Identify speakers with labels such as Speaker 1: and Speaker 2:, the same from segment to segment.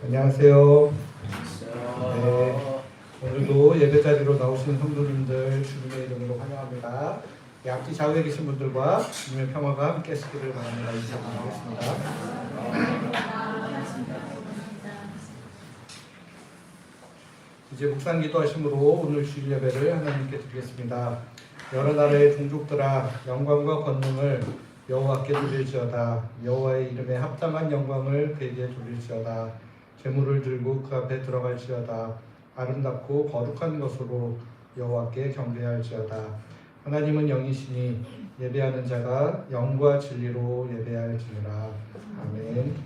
Speaker 1: 안녕하세요. 네, 오늘도 예배 자리로 나오신 성도님들 주님의 이름으로 환영합니다. 앞뒤 좌우에 계신 분들과 주님의 평화가 함께 하시기를 바랍니다. 인사드리겠습니다. 이제 묵상 기도하심으로 오늘 주일 예배를 하나님께 드리겠습니다. 여러 나라의 종족들아 영광과 권능을 여호와께 돌릴지어다. 여호와의 이름에 합당한 영광을 그에게 돌릴지어다. 제물을 들고 그 앞에 들어갈지어다. 아름답고 거룩한 것으로 여호와께 경배할지어다. 하나님은 영이시니 예배하는 자가 영과 진리로 예배할지니라. 아멘.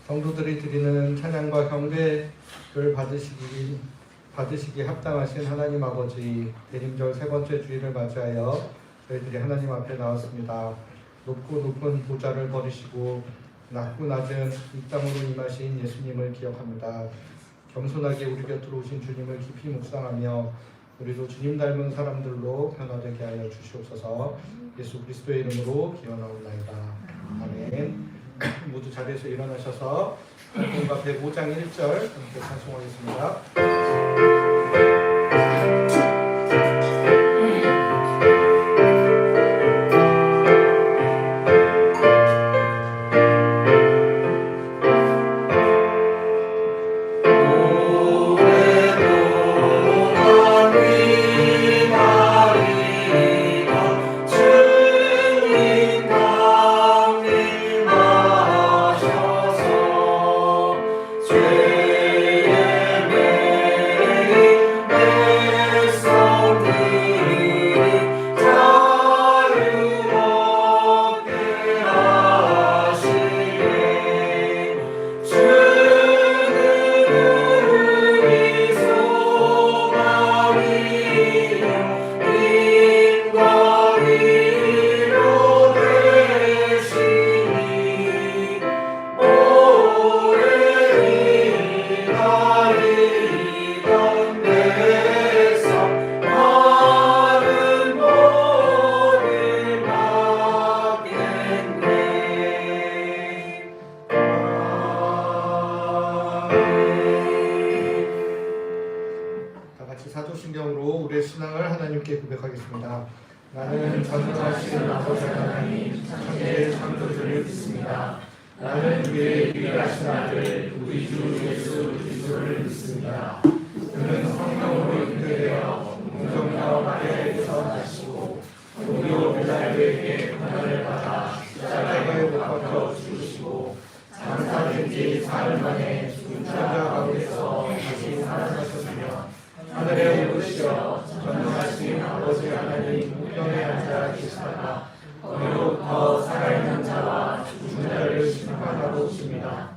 Speaker 1: 성도들이 드리는 찬양과 경배를 받으시기 합당하신 하나님 아버지, 대림절 세 번째 주일을 맞이하여 저희들이 하나님 앞에 나왔습니다. 높고 높은 보좌를 버리시고 낮고 낮은 이 땅으로 임하신 예수님을 기억합니다. 겸손하게 우리 곁으로 오신 주님을 깊이 묵상하며 우리도 주님 닮은 사람들로 변화되게 하여 주시옵소서. 예수 그리스도의 이름으로 기원하옵나이다. 아멘. 모두 자리에서 일어나셔서 성경과 105장 1절 함께 찬송하겠습니다. 사도신경으로 우리의 신앙을 하나님께 고백하겠습니다. 나는 전능하신 아버지 하나님 천지의 창조주를 믿습니다. 나는 그의 유일하신 아들 우리 주 예수 그리스도를 믿습니다. 그는 성령으로 잉태되어 동정녀 마리아에게서 나시고 본디오 빌라도에게 고난을 받아 십자가에 못 박혀 죽으시고 장사된 지 사흘 만에 죽은 자 가운데서 다시 살아나셨으며 하늘에 오르시어 전능하신 아버지 하나님 우편에 앉아 계시다가 거기로부터 살아있는 자와 죽은 자를 심판하러 오십니다.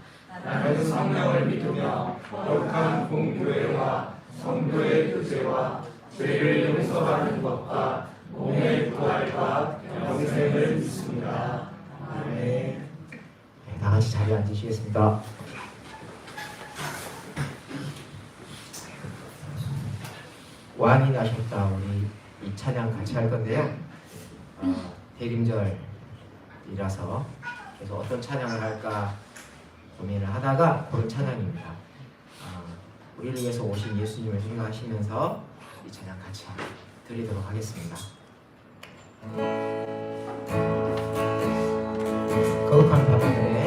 Speaker 1: 나는 성령을 믿으며 거룩한 공교회와 성도의 교제와 죄를 용서하는 것과 몸의 부활과 영생을 믿습니다. 아멘.
Speaker 2: 다 같이 자리에 앉으시겠습니다. 왕이 나셨다. 우리 이 찬양 같이 할 건데요. 대림절이라서 그래서 어떤 찬양을 할까 고민을 하다가 고른 찬양입니다. 우리를 위해서 오신 예수님을 생각하시면서 이 찬양 같이 드리도록 하겠습니다. 거룩한 밤하늘에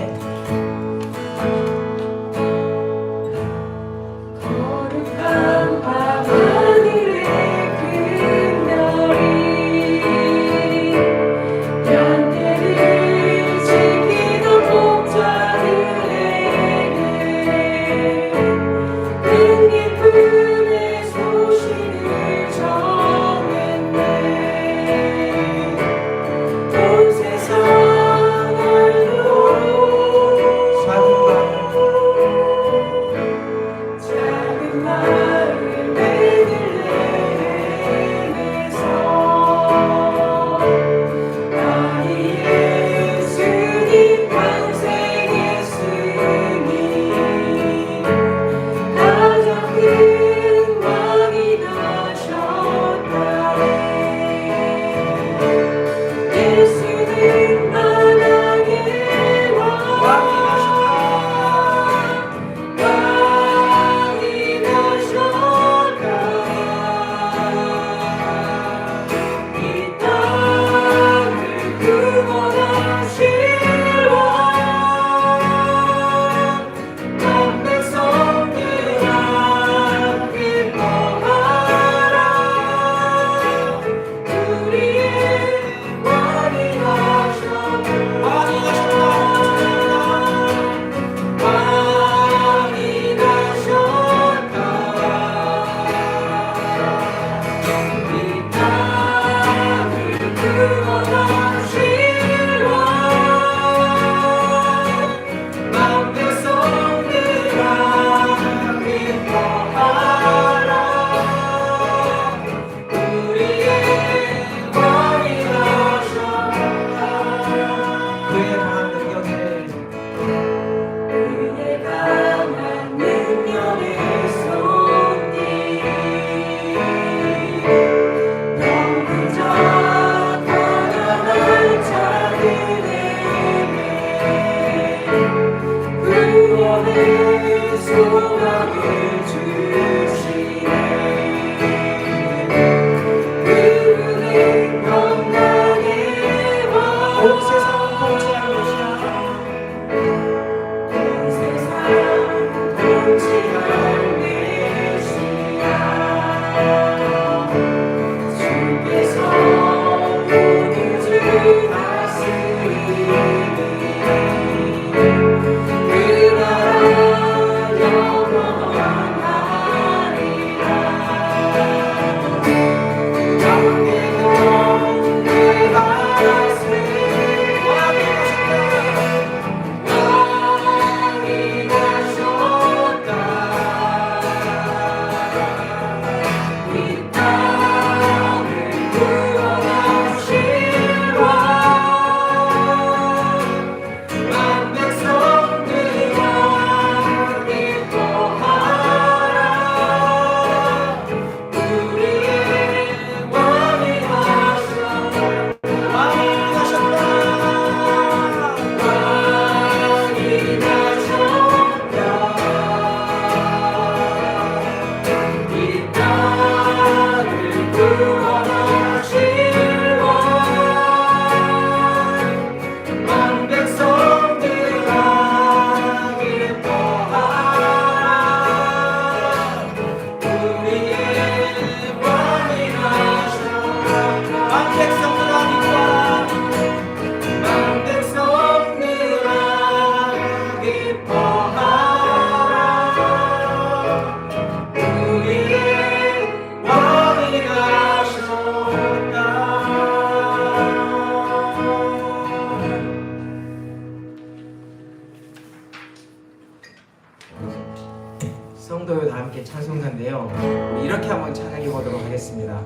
Speaker 2: 성도여 다 함께 찬송가인데요. 우리 이렇게 한번 찬양해 보도록 하겠습니다.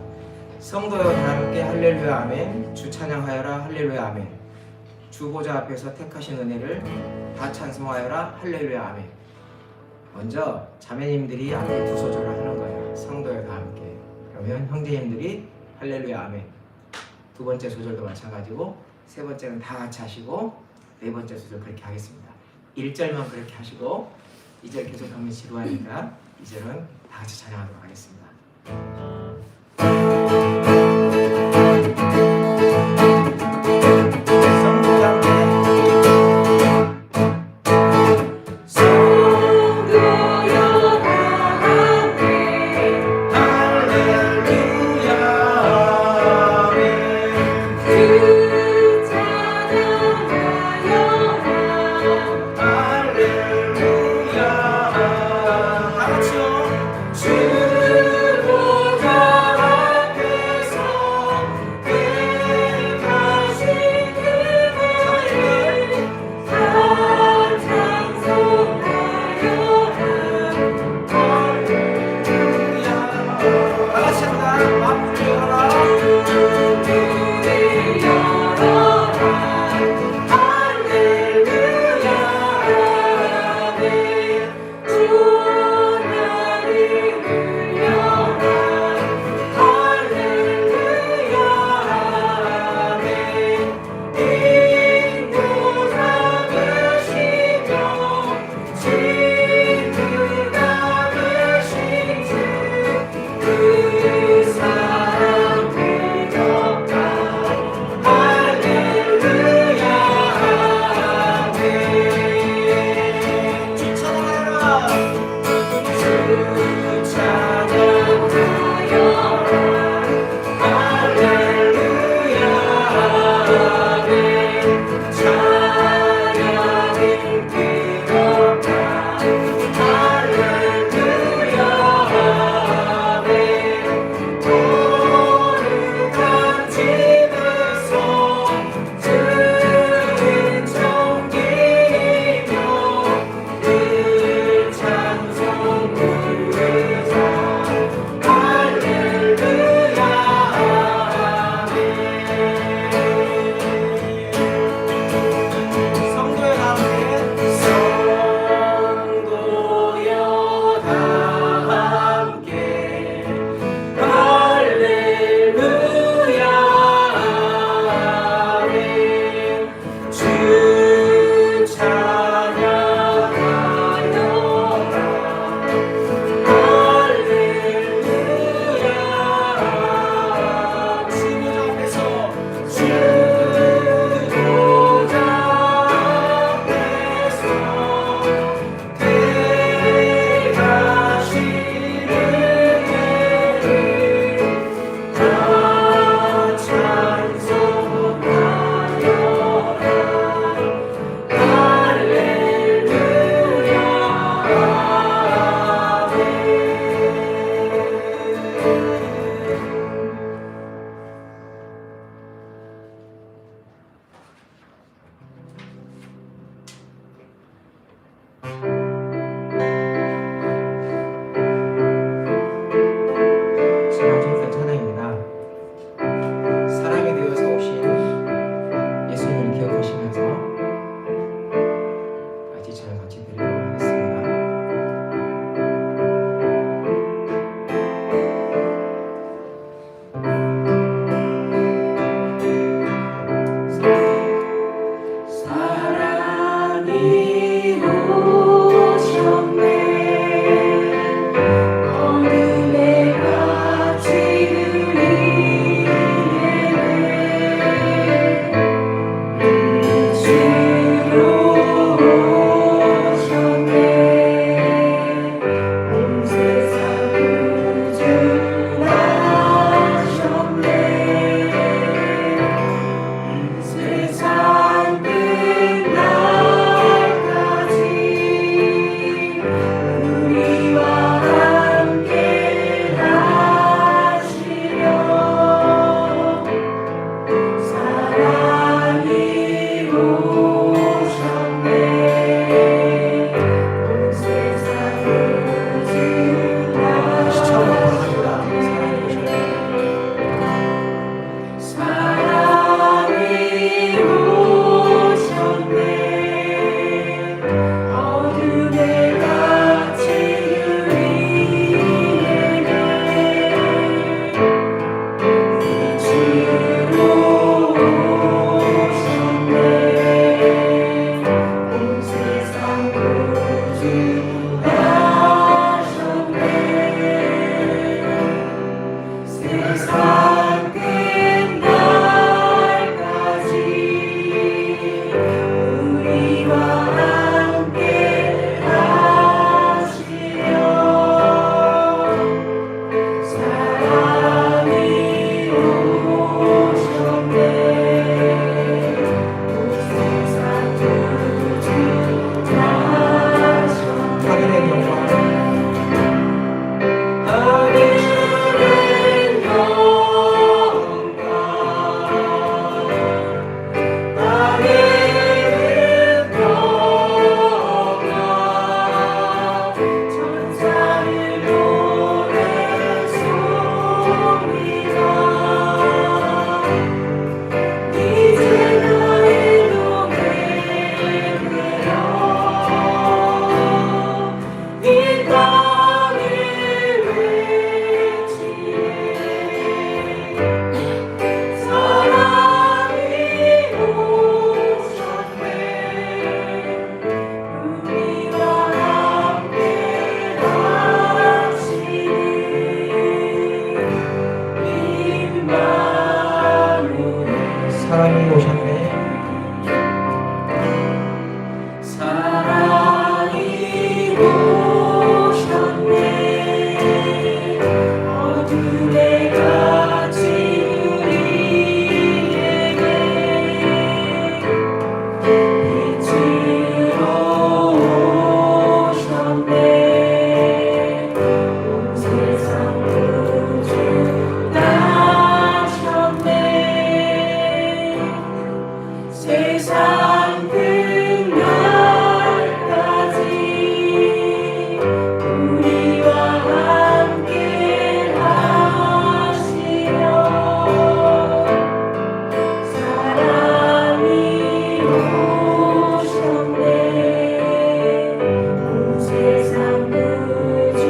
Speaker 2: 성도여 다 함께 할렐루야 아멘. 주 찬양하여라 할렐루야 아멘. 주 보좌 앞에서 택하신 은혜를 다 찬송하여라 할렐루야 아멘. 먼저 자매님들이 앞에 두 소절을 하는 거예요. 성도여 다 함께. 그러면 형제님들이 할렐루야 아멘. 두 번째 소절도 마찬가지고 세 번째는 다 같이 하시고 네 번째 소절 그렇게 하겠습니다. 1절만 그렇게 하시고 2절 계속 하면 지루하니까 2절은 다 같이 찬양하도록 하겠습니다.
Speaker 3: 주 보좌 앞에서 빛으로 오셨네. 온 세상 구주 나셨네. 세상 끝날까지 우리와 함께 하시며 사랑이 오셨네. 온 세상 구주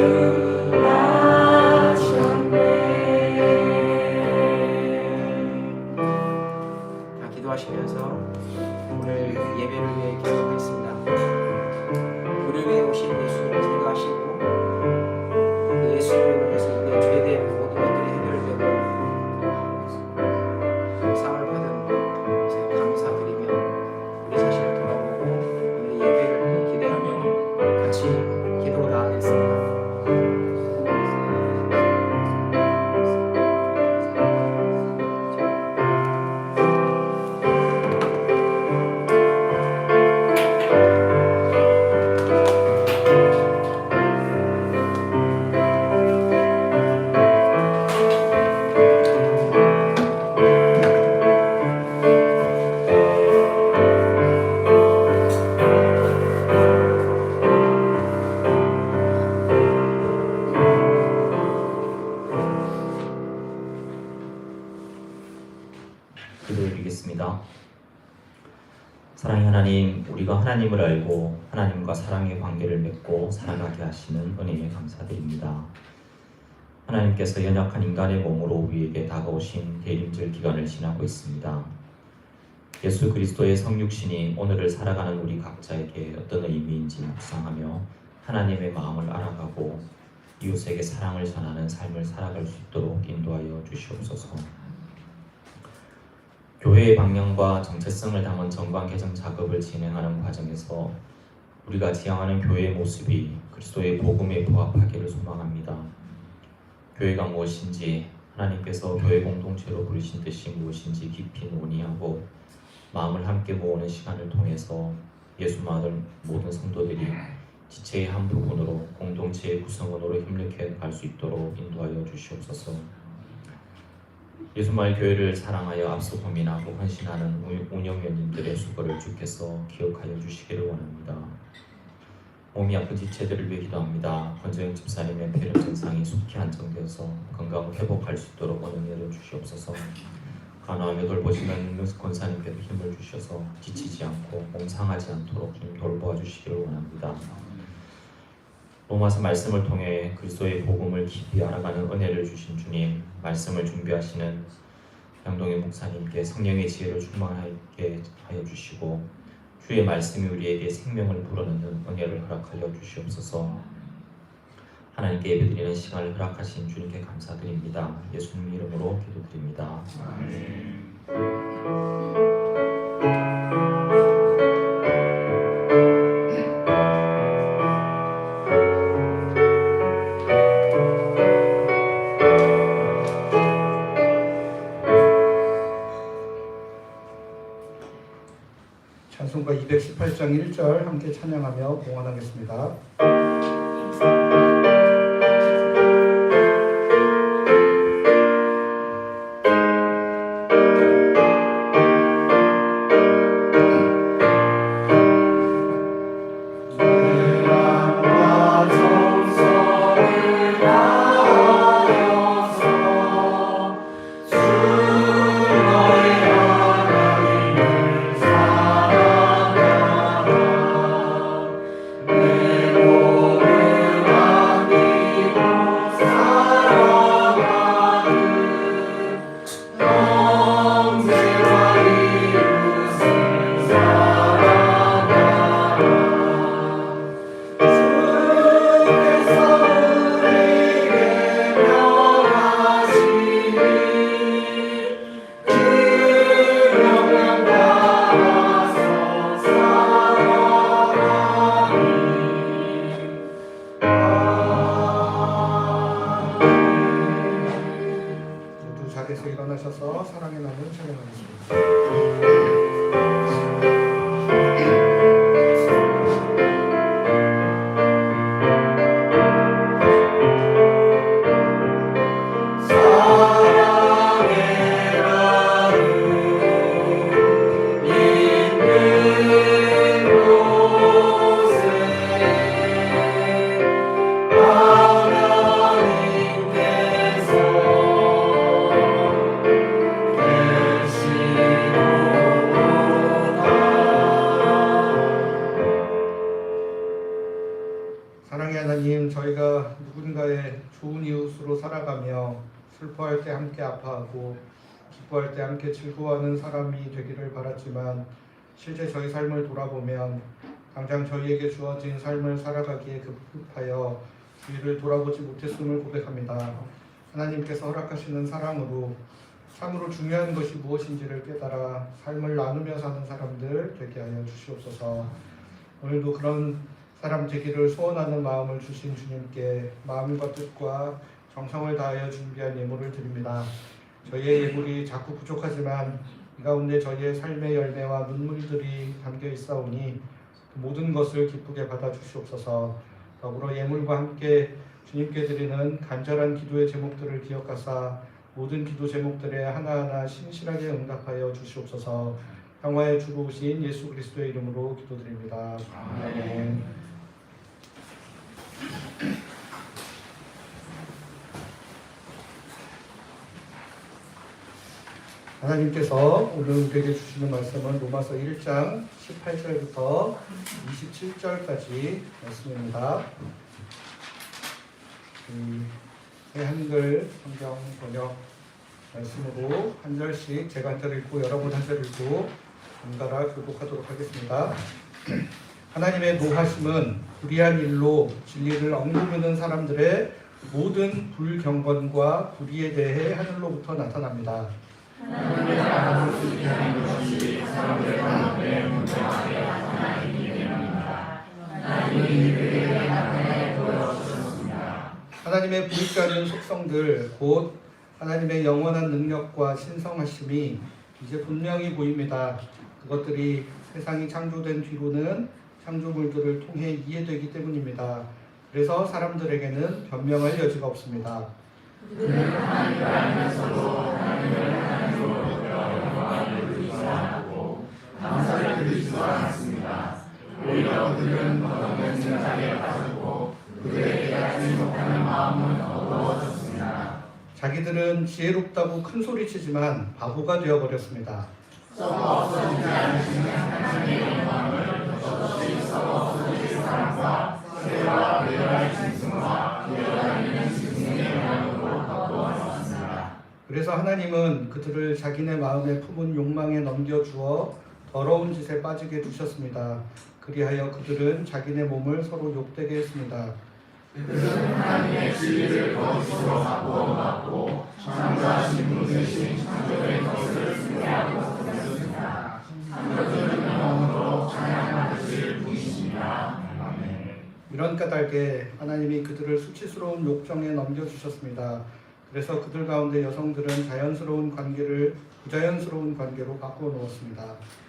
Speaker 3: 나셨네.
Speaker 2: 기도하시면서 오늘 예배를 위해 기도하겠습니다. 우리 위해 오신 예수님을 생각하시고 그 예수님을 통해서 우리의 죄된 모든 것들이 해결되고 상을 받은 것에 감사드리며 우리 자신을 돌아보고 오늘 예배를 기대하며 같이 기도 나가겠습니다.
Speaker 4: 기도드리겠습니다. 사랑의 하나님, 우리가 하나님을 알고 하나님과 사랑의 관계를 맺고 살아가게 하시는 은혜에 감사드립니다. 하나님께서 연약한 인간의 몸으로 우리에게 다가오신 대림절 기간을 지나고 있습니다. 예수 그리스도의 성육신이 오늘을 살아가는 우리 각자에게 어떤 의미인지 묵상하며 하나님의 마음을 알아가고 이웃에게 사랑을 전하는 삶을 살아갈 수 있도록 인도하여 주시옵소서. 교회의 방향과 정체성을 담은 정관 개정 작업을 진행하는 과정에서 우리가 지향하는 교회의 모습이 그리스도의 복음에 부합하기를 소망합니다. 교회가 무엇인지, 하나님께서 교회 공동체로 부르신 뜻이 무엇인지 깊이 논의하고 마음을 함께 모으는 시간을 통해서 예수 마을 모든 성도들이 지체의 한 부분으로 공동체의 구성원으로 힘들게 갈 수 있도록 인도하여 주시옵소서. 예수마을 교회를 사랑하여 앞서 고민하고 헌신하는 운영위원님들의 수고를 주께서 기억하여 주시기를 원합니다. 몸이 아픈 지체들을 위해 기도합니다. 권정영 집사님의 폐렴 증상이 속히 안정되어서 건강을 회복할 수 있도록 은혜를 주시옵소서. 간호하며 돌보시는 권사님께도 힘을 주셔서 지치지 않고 몸 상하지 않도록 좀 돌보아 주시기를 원합니다. 로마서 말씀을 통해 그리스도의 복음을 깊이 알아가는 은혜를 주신 주님, 말씀을 준비하시는 양동현 목사님께 성령의 지혜를 충만하게 하여 주시고 주의 말씀이 우리에게 생명을 불어넣는 은혜를 허락하여 주시옵소서. 하나님께 예배드리는 시간을 허락하신 주님께 감사드립니다. 예수님 이름으로 기도드립니다. 아멘.
Speaker 1: 찬송가 218장 1절 함께 찬양하며 봉헌하겠습니다. 자리에서 일어나셔서 사랑의 나무를 찬양하겠습니다. 하나님, 저희가 누군가의 좋은 이웃으로 살아가며 슬퍼할 때 함께 아파하고 기뻐할 때 함께 즐거워하는 사람이 되기를 바랐지만 실제 저희 삶을 돌아보면 당장 저희에게 주어진 삶을 살아가기에 급급하여 주위를 돌아보지 못했음을 고백합니다. 하나님께서 허락하시는 사랑으로 참으로 중요한 것이 무엇인지를 깨달아 삶을 나누며 사는 사람들 되게 하여 주시옵소서. 오늘도 그런 사람 되기를 소원하는 마음을 주신 주님께 마음과 뜻과 정성을 다하여 준비한 예물을 드립니다. 저희의 예물이 자꾸 부족하지만 이 가운데 저희의 삶의 열매와 눈물들이 담겨 있사오니 그 모든 것을 기쁘게 받아 주시옵소서. 더불어 예물과 함께 주님께 드리는 간절한 기도의 제목들을 기억하사 모든 기도 제목들에 하나하나 신실하게 응답하여 주시옵소서. 평화의 주보우신 예수 그리스도의 이름으로 기도드립니다. 아멘. 하나님께서 오늘 우리에게 주시는 말씀은 로마서 1장 18절부터 27절까지 말씀입니다. 한글 성경 번역 말씀으로 한 절씩 제가 한 절 읽고 여러분 한 절 읽고 번갈아 교독하도록 하겠습니다. 하나님의 노하심은 불의한 일로 진리를 억누르는 사람들의 모든 불경건과 불의에 대해 하늘로부터 나타납니다. 하나님의 보이지 않는 속성들 곧 하나님의 영원한 능력과 신성하심이 이제 분명히 보입니다. 그것들이 세상이 창조된 뒤로는 창조물들을 통해 이해되기 때문입니다. 그래서 사람들에게는 변명할 여지가 없습니다. 그들은 하나님을 알면서도 하나님을 하나님으로 영광을 드리지 않고 감사를 드리지도 않았습니다. 오히려 그들은 더없는 생각에 빠졌고 그들의 깨닫지 못하는 마음은 어두워졌습니다. 자기들은 지혜롭다고 큰 소리치지만 바보가 되어버렸습니다. 썩어 없어지지 않으시는 하나님의 영광을 없이 썩어 없어질 사람과 세와 배열할 짐승과 기어다니는 짐승의 영광으로 바꿔왔습니다. 그래서 하나님은 그들을 자기네 마음에 품은 욕망에 넘겨주어 더러운 짓에 빠지게 두셨습니다. 그리하여 그들은 자기네 몸을 서로 욕되게 했습니다. 그들은 하나님의 진리를 거짓으로 바꾸어 창조하신 분 대신 창조된 것을 숭배하고 버렸습니다. 창조주는 영원으로 찬양받으실 분이십니다. 아멘. 이런 까닭에 하나님이 그들을 수치스러운 욕정에 넘겨주셨습니다. 그래서 그들 가운데 여성들은 자연스러운 관계를 부자연스러운 관계로 바꾸어 놓았습니다.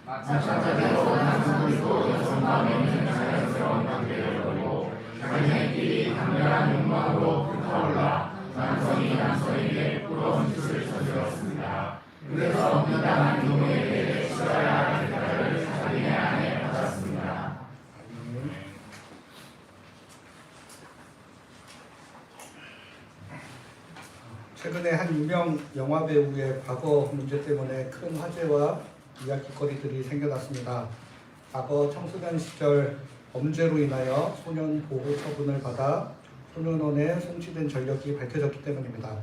Speaker 1: 마찬가지로 남성들도 여성과 맺는 자연스러운 관계를 버리고 자기네끼리 강렬한 욕망으로 불타올라 남성이 남성에게 부러운 짓을 저질렀습니다. 그래서 미당한 노예에 대해 치러야 할 대가를 자기네 안에 받았습니다. 최근에 한 유명 영화 배우의 과거 문제 때문에 큰 화제와 이야기거리들이 생겨났습니다. 과거 청소년 시절 범죄로 인하여 소년 보호 처분을 받아 소년원에 송치된 전력이 밝혀졌기 때문입니다.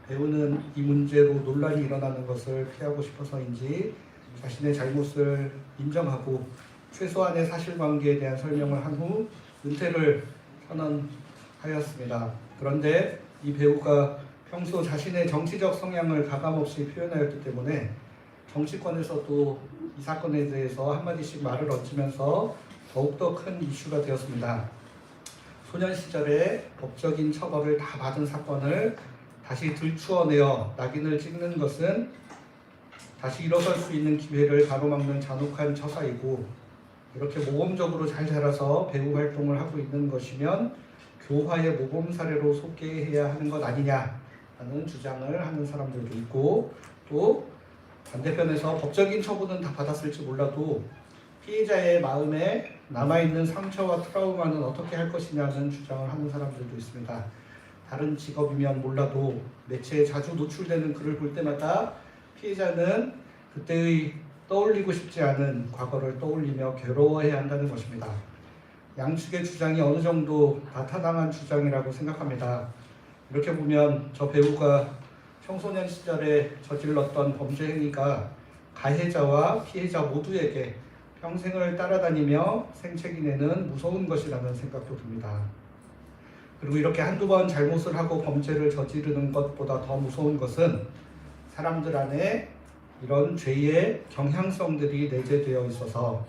Speaker 1: 배우는 이 문제로 논란이 일어나는 것을 피하고 싶어서인지 자신의 잘못을 인정하고 최소한의 사실관계에 대한 설명을 한 후 은퇴를 선언하였습니다. 그런데 이 배우가 평소 자신의 정치적 성향을 가감없이 표현하였기 때문에 정치권에서도 이 사건에 대해서 한마디씩 말을 얹으면서 더욱더 큰 이슈가 되었습니다. 소년 시절에 법적인 처벌을 다 받은 사건을 다시 들추어내어 낙인을 찍는 것은 다시 일어설 수 있는 기회를 가로막는 잔혹한 처사이고 이렇게 모범적으로 잘 자라서 배우 활동을 하고 있는 것이면 교화의 모범 사례로 소개해야 하는 것 아니냐라는 주장을 하는 사람들도 있고 또 반대편에서 법적인 처분은 다 받았을지 몰라도 피해자의 마음에 남아있는 상처와 트라우마는 어떻게 할 것이냐는 주장을 하는 사람들도 있습니다. 다른 직업이면 몰라도 매체에 자주 노출되는 글을 볼 때마다 피해자는 그때의 떠올리고 싶지 않은 과거를 떠올리며 괴로워해야 한다는 것입니다. 양측의 주장이 어느 정도 다 타당한 주장이라고 생각합니다. 이렇게 보면 저 배우가 청소년 시절에 저질렀던 범죄 행위가 가해자와 피해자 모두에게 평생을 따라다니며 생채기 내는 무서운 것이라는 생각도 듭니다. 그리고 이렇게 한두 번 잘못을 하고 범죄를 저지르는 것보다 더 무서운 것은 사람들 안에 이런 죄의 경향성들이 내재되어 있어서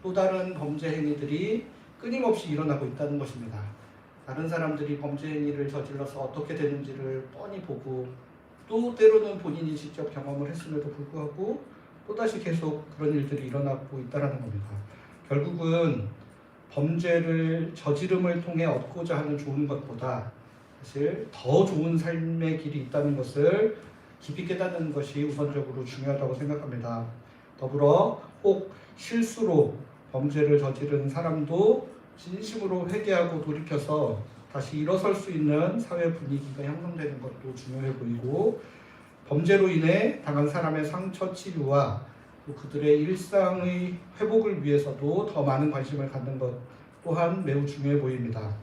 Speaker 1: 또 다른 범죄 행위들이 끊임없이 일어나고 있다는 것입니다. 다른 사람들이 범죄 행위를 저질러서 어떻게 되는지를 뻔히 보고 또 때로는 본인이 직접 경험을 했음에도 불구하고 또다시 계속 그런 일들이 일어나고 있다는 겁니다. 결국은 범죄를 저지름을 통해 얻고자 하는 좋은 것보다 사실 더 좋은 삶의 길이 있다는 것을 깊이 깨닫는 것이 우선적으로 중요하다고 생각합니다. 더불어 혹 실수로 범죄를 저지른 사람도 진심으로 회개하고 돌이켜서 다시 일어설 수 있는 사회 분위기가 형성되는 것도 중요해 보이고, 범죄로 인해 당한 사람의 상처 치유와 또 그들의 일상의 회복을 위해서도 더 많은 관심을 갖는 것 또한 매우 중요해 보입니다.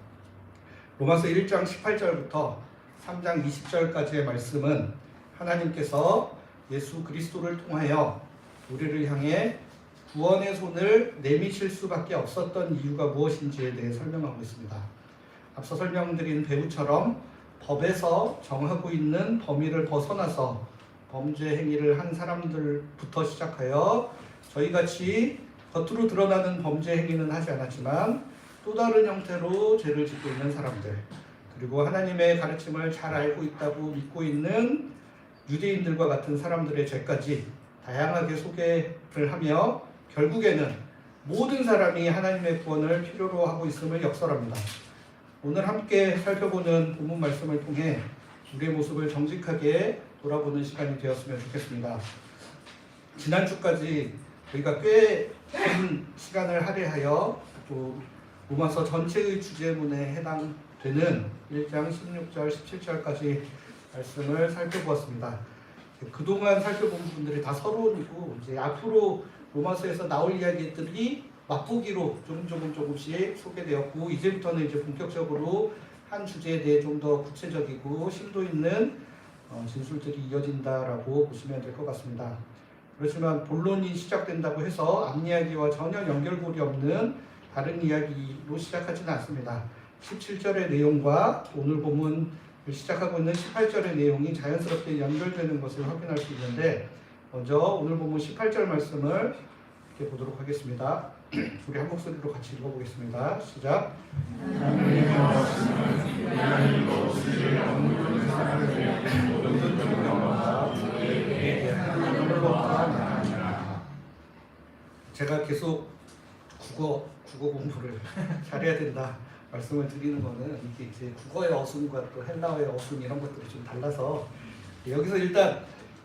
Speaker 1: 로마서 1장 18절부터 3장 20절까지의 말씀은 하나님께서 예수 그리스도를 통하여 우리를 향해 구원의 손을 내미실 수밖에 없었던 이유가 무엇인지에 대해 설명하고 있습니다. 앞서 설명드린 배우처럼 법에서 정하고 있는 범위를 벗어나서 범죄 행위를 한 사람들부터 시작하여 저희같이 겉으로 드러나는 범죄 행위는 하지 않았지만 또 다른 형태로 죄를 짓고 있는 사람들, 그리고 하나님의 가르침을 잘 알고 있다고 믿고 있는 유대인들과 같은 사람들의 죄까지 다양하게 소개를 하며 결국에는 모든 사람이 하나님의 구원을 필요로 하고 있음을 역설합니다. 오늘 함께 살펴보는 본문 말씀을 통해 우리의 모습을 정직하게 돌아보는 시간이 되었으면 좋겠습니다. 지난주까지 저희가 꽤 긴 시간을 할애하여 또 로마서 전체의 주제문에 해당되는 1장 16절 17절까지 말씀을 살펴보았습니다. 그동안 살펴본 부분들이 다 서론이고 이제 앞으로 로마서에서 나올 이야기들이 맛보기로 조금씩 소개되었고, 이제부터는 이제 본격적으로 한 주제에 대해 좀 더 구체적이고 심도 있는 진술들이 이어진다라고 보시면 될 것 같습니다. 그렇지만 본론이 시작된다고 해서 앞 이야기와 전혀 연결고리 없는 다른 이야기로 시작하지는 않습니다. 17절의 내용과 오늘 본문을 시작하고 있는 18절의 내용이 자연스럽게 연결되는 것을 확인할 수 있는데, 먼저 오늘 본문 18절 말씀을 이렇게 보도록 하겠습니다. 우리 한 목소리로 같이 읽어보겠습니다. 시작. 제가 계속 국어 공부를 잘해야 된다 말씀을 드리는 거는 이게 이제 국어의 어순과 또 헬라어의 어순 이런 것들이 좀 달라서, 여기서 일단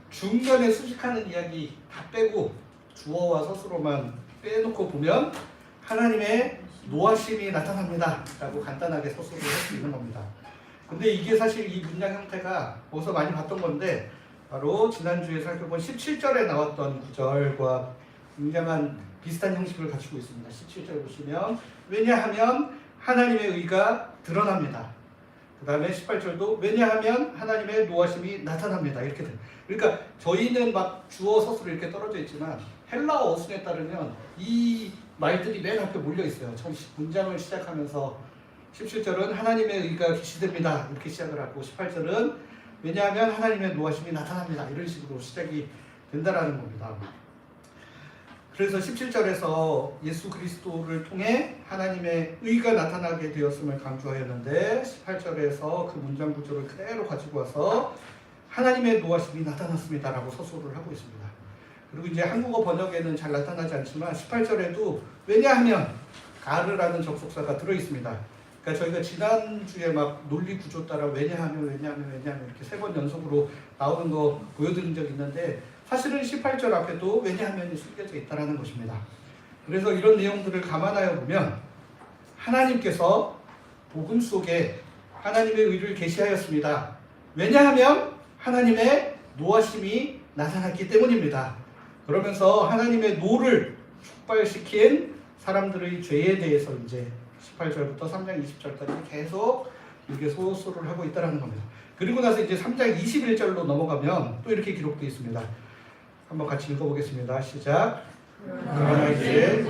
Speaker 1: 중간에 수식하는 이야기 다 빼고 주어와 서술어만 빼놓고 보면 하나님의 노하심이 나타납니다 라고 간단하게 서술을 할 수 있는 겁니다. 근데 이게 사실 이 문장 형태가 어디서 많이 봤던 건데, 바로 지난주에 살펴본 17절에 나왔던 구절과 굉장한 비슷한 형식을 갖추고 있습니다. 17절 보시면 왜냐하면 하나님의 의가 드러납니다. 그 다음에 18절도 왜냐하면 하나님의 노하심이 나타납니다. 이렇게 됩니다. 그러니까 저희는 막 주어 서술이 이렇게 떨어져 있지만 헬라어 어순에 따르면 이 말들이 맨 앞에 몰려 있어요. 처음 문장을 시작하면서 17절은 하나님의 의가 계시됩니다 이렇게 시작을 하고, 18절은 왜냐하면 하나님의 노하심이 나타납니다 이런 식으로 시작이 된다라는 겁니다. 그래서 17절에서 예수 그리스도를 통해 하나님의 의가 나타나게 되었음을 강조하였는데, 18절에서 그 문장 구조를 그대로 가지고 와서 하나님의 노하심이 나타났습니다 라고 서술을 하고 있습니다. 그리고 이제 한국어 번역에는 잘 나타나지 않지만 18절에도 왜냐하면 가르라는 접속사가 들어있습니다. 그러니까 저희가 지난주에 막 논리 구조 따라 왜냐하면 이렇게 3번 연속으로 나오는 거 보여드린 적이 있는데, 사실은 18절 앞에도 왜냐하면이 숨겨져 있다는 것입니다. 그래서 이런 내용들을 감안하여 보면 하나님께서 복음 속에 하나님의 의를 계시하였습니다. 왜냐하면 하나님의 노하심이 나타났기 때문입니다. 그러면서 하나님의 노를 촉발시킨 사람들의 죄에 대해서 이제 18절부터 3장 20절까지 계속 이렇게 소수를 하고 있다는 겁니다. 그리고 나서 이제 3장 21절로 넘어가면 또 이렇게 기록되어 있습니다. 한번 같이 읽어보겠습니다. 시작. 그러나 이제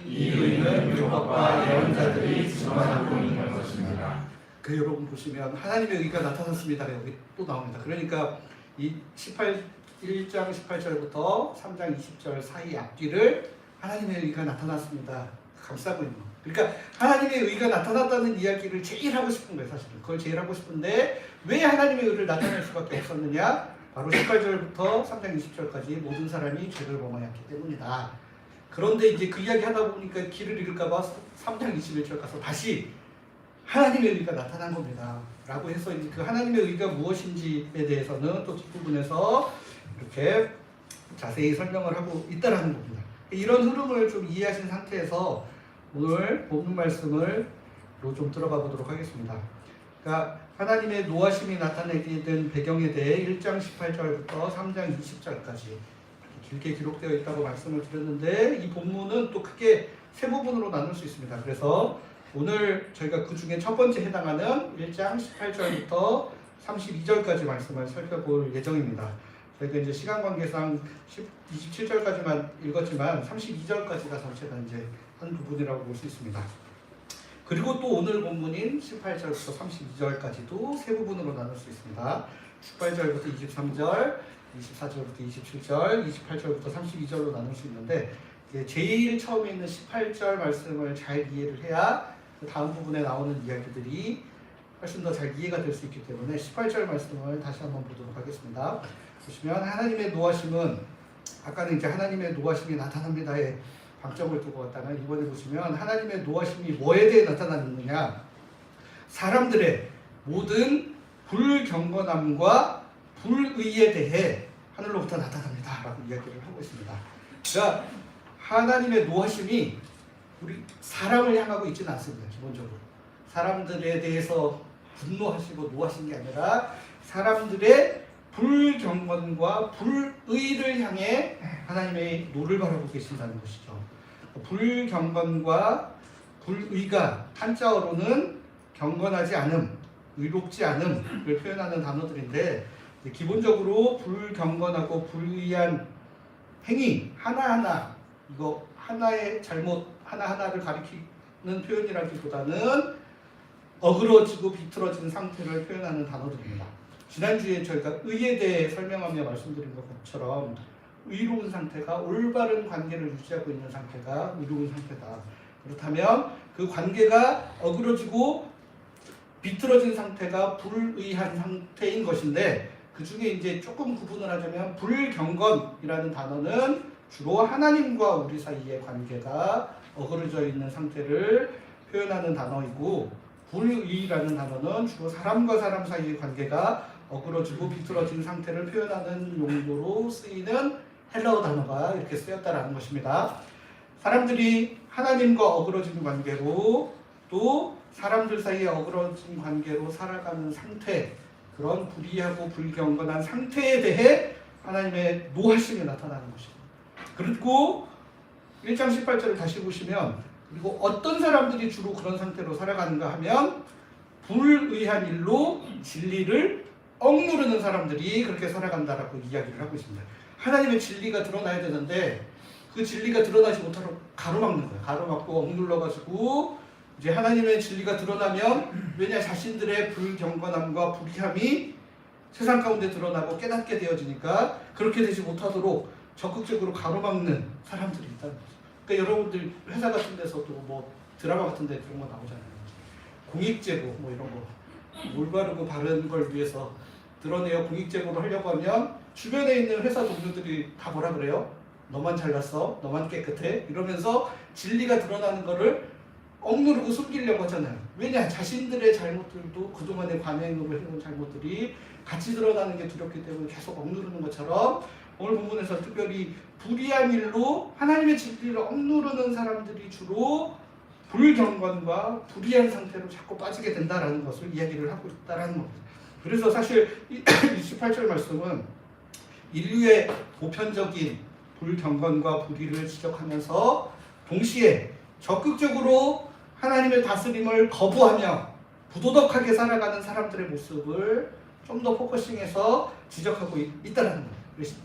Speaker 1: 이 의는 율법과 예언자들이 증언하고 있는 것입니다. 그 여러분 보시면 하나님의 의가 나타났습니다. 여기 또 나옵니다. 그러니까 이 1장 18절부터 3장 20절 사이 앞뒤를 하나님의 의가 나타났습니다. 감싸고 있는 거. 그러니까 하나님의 의가 나타났다는 이야기를 제일 하고 싶은 거예요. 사실은 그걸 제일 하고 싶은데 왜 하나님의 의를 나타낼 수밖에 없었느냐? 바로 18절부터 3장 20절까지 모든 사람이 죄를 범하였기 때문이다. 그런데 이제 그 이야기 하다 보니까 길을 잃을까봐 3장 21절 가서 다시 하나님의 의가 나타난 겁니다. 라고 해서 이제 그 하나님의 의가 무엇인지에 대해서는 또 뒷부분에서 이렇게 자세히 설명을 하고 있다라는 겁니다. 이런 흐름을 좀 이해하신 상태에서 오늘 본문 말씀을 좀 들어가 보도록 하겠습니다. 그러니까 하나님의 노하심이 나타내게 된 배경에 대해 1장 18절부터 3장 20절까지 길게 기록되어 있다고 말씀을 드렸는데 이 본문은 또 크게 세 부분으로 나눌 수 있습니다. 그래서 오늘 저희가 그 중에 첫 번째 해당하는 1장 18절부터 32절까지 말씀을 살펴볼 예정입니다. 저희가 이제 시간 관계상 27절까지만 읽었지만 32절까지가 전체가 이제 한 부분이라고 볼 수 있습니다. 그리고 또 오늘 본문인 18절부터 32절까지도 세 부분으로 나눌 수 있습니다. 18절부터 23절, 24절부터 27절, 28절부터 32절로 나눌 수 있는데 제일 처음에 있는 18절 말씀을 잘 이해를 해야 그 다음 부분에 나오는 이야기들이 훨씬 더 잘 이해가 될 수 있기 때문에 18절 말씀을 다시 한번 보도록 하겠습니다. 보시면 하나님의 노하심은 아까는 이제 하나님의 노하심이 나타납니다에 방점을 두고 왔다면 이번에 보시면 하나님의 노하심이 뭐에 대해 나타나느냐? 사람들의 모든 불경건함과 불의에 대해 하늘로부터 나타납니다. 라고 이야기를 하고 있습니다. 그러니까 하나님의 노하심이 우리 사람을 향하고 있지는 않습니다. 기본적으로 사람들에 대해서 분노하시고 노하신 게 아니라 사람들의 불경건과 불의를 향해 하나님의 노를 바라고 계신다는 것이죠. 불경건과 불의가 한자어로는 경건하지 않음, 의롭지 않음을 표현하는 단어들인데 기본적으로 불경건하고 불의한 행위 하나하나 이거 하나의 잘못 하나하나를 가리키는 표현이라기보다는 어그러지고 비틀어진 상태를 표현하는 단어들입니다. 지난주에 저희가 의에 대해 설명하며 말씀드린 것처럼 의로운 상태가 올바른 관계를 유지하고 있는 상태가 의로운 상태다. 그렇다면 그 관계가 어그러지고 비틀어진 상태가 불의한 상태인 것인데 그 중에 이제 조금 구분을 하자면 불경건이라는 단어는 주로 하나님과 우리 사이의 관계가 어그러져 있는 상태를 표현하는 단어이고 불의라는 단어는 주로 사람과 사람 사이의 관계가 어그러지고 비틀어진 상태를 표현하는 용도로 쓰이는 헬라어 단어가 이렇게 쓰였다라는 것입니다. 사람들이 하나님과 어그러진 관계로 또 사람들 사이에 어그러진 관계로 살아가는 상태, 그런 불의하고 불경건한 상태에 대해 하나님의 노하심이 나타나는 것입니다. 그리고 1장 18절을 다시 보시면 그리고 어떤 사람들이 주로 그런 상태로 살아가는가 하면 불의한 일로 진리를 억누르는 사람들이 그렇게 살아간다라고 이야기를 하고 있습니다. 하나님의 진리가 드러나야 되는데 그 진리가 드러나지 못하도록 가로막는 거예요. 가로막고 억눌러가지고 이제 하나님의 진리가 드러나면 왜냐 자신들의 불경건함과 불의함이 세상 가운데 드러나고 깨닫게 되어지니까 그렇게 되지 못하도록 적극적으로 가로막는 사람들이 있다는 거죠. 그러니까 여러분들 회사 같은 데서도 뭐 드라마 같은 데 그런 거 나오잖아요. 공익제보 뭐 이런 거 올바르고 바른 걸 위해서 드러내어 공익제보를 하려고 하면 주변에 있는 회사 동료들이 다 뭐라 그래요? 너만 잘났어, 너만 깨끗해 이러면서 진리가 드러나는 거를 억누르고 숨기려고 하잖아요. 왜냐? 자신들의 잘못들도 그동안의 관행으로 해온 잘못들이 같이 드러나는 게 두렵기 때문에 계속 억누르는 것처럼 오늘 본문에서 특별히 불의한 일로 하나님의 진리를 억누르는 사람들이 주로 불경건과 불의한 상태로 자꾸 빠지게 된다라는 것을 이야기를 하고 있다라는 겁니다. 그래서 사실 이 18절 말씀은 인류의 보편적인 불경건과 불의를 지적하면서 동시에 적극적으로 하나님의 다스림을 거부하며 부도덕하게 살아가는 사람들의 모습을 좀 더 포커싱해서 지적하고 있다는 겁니다.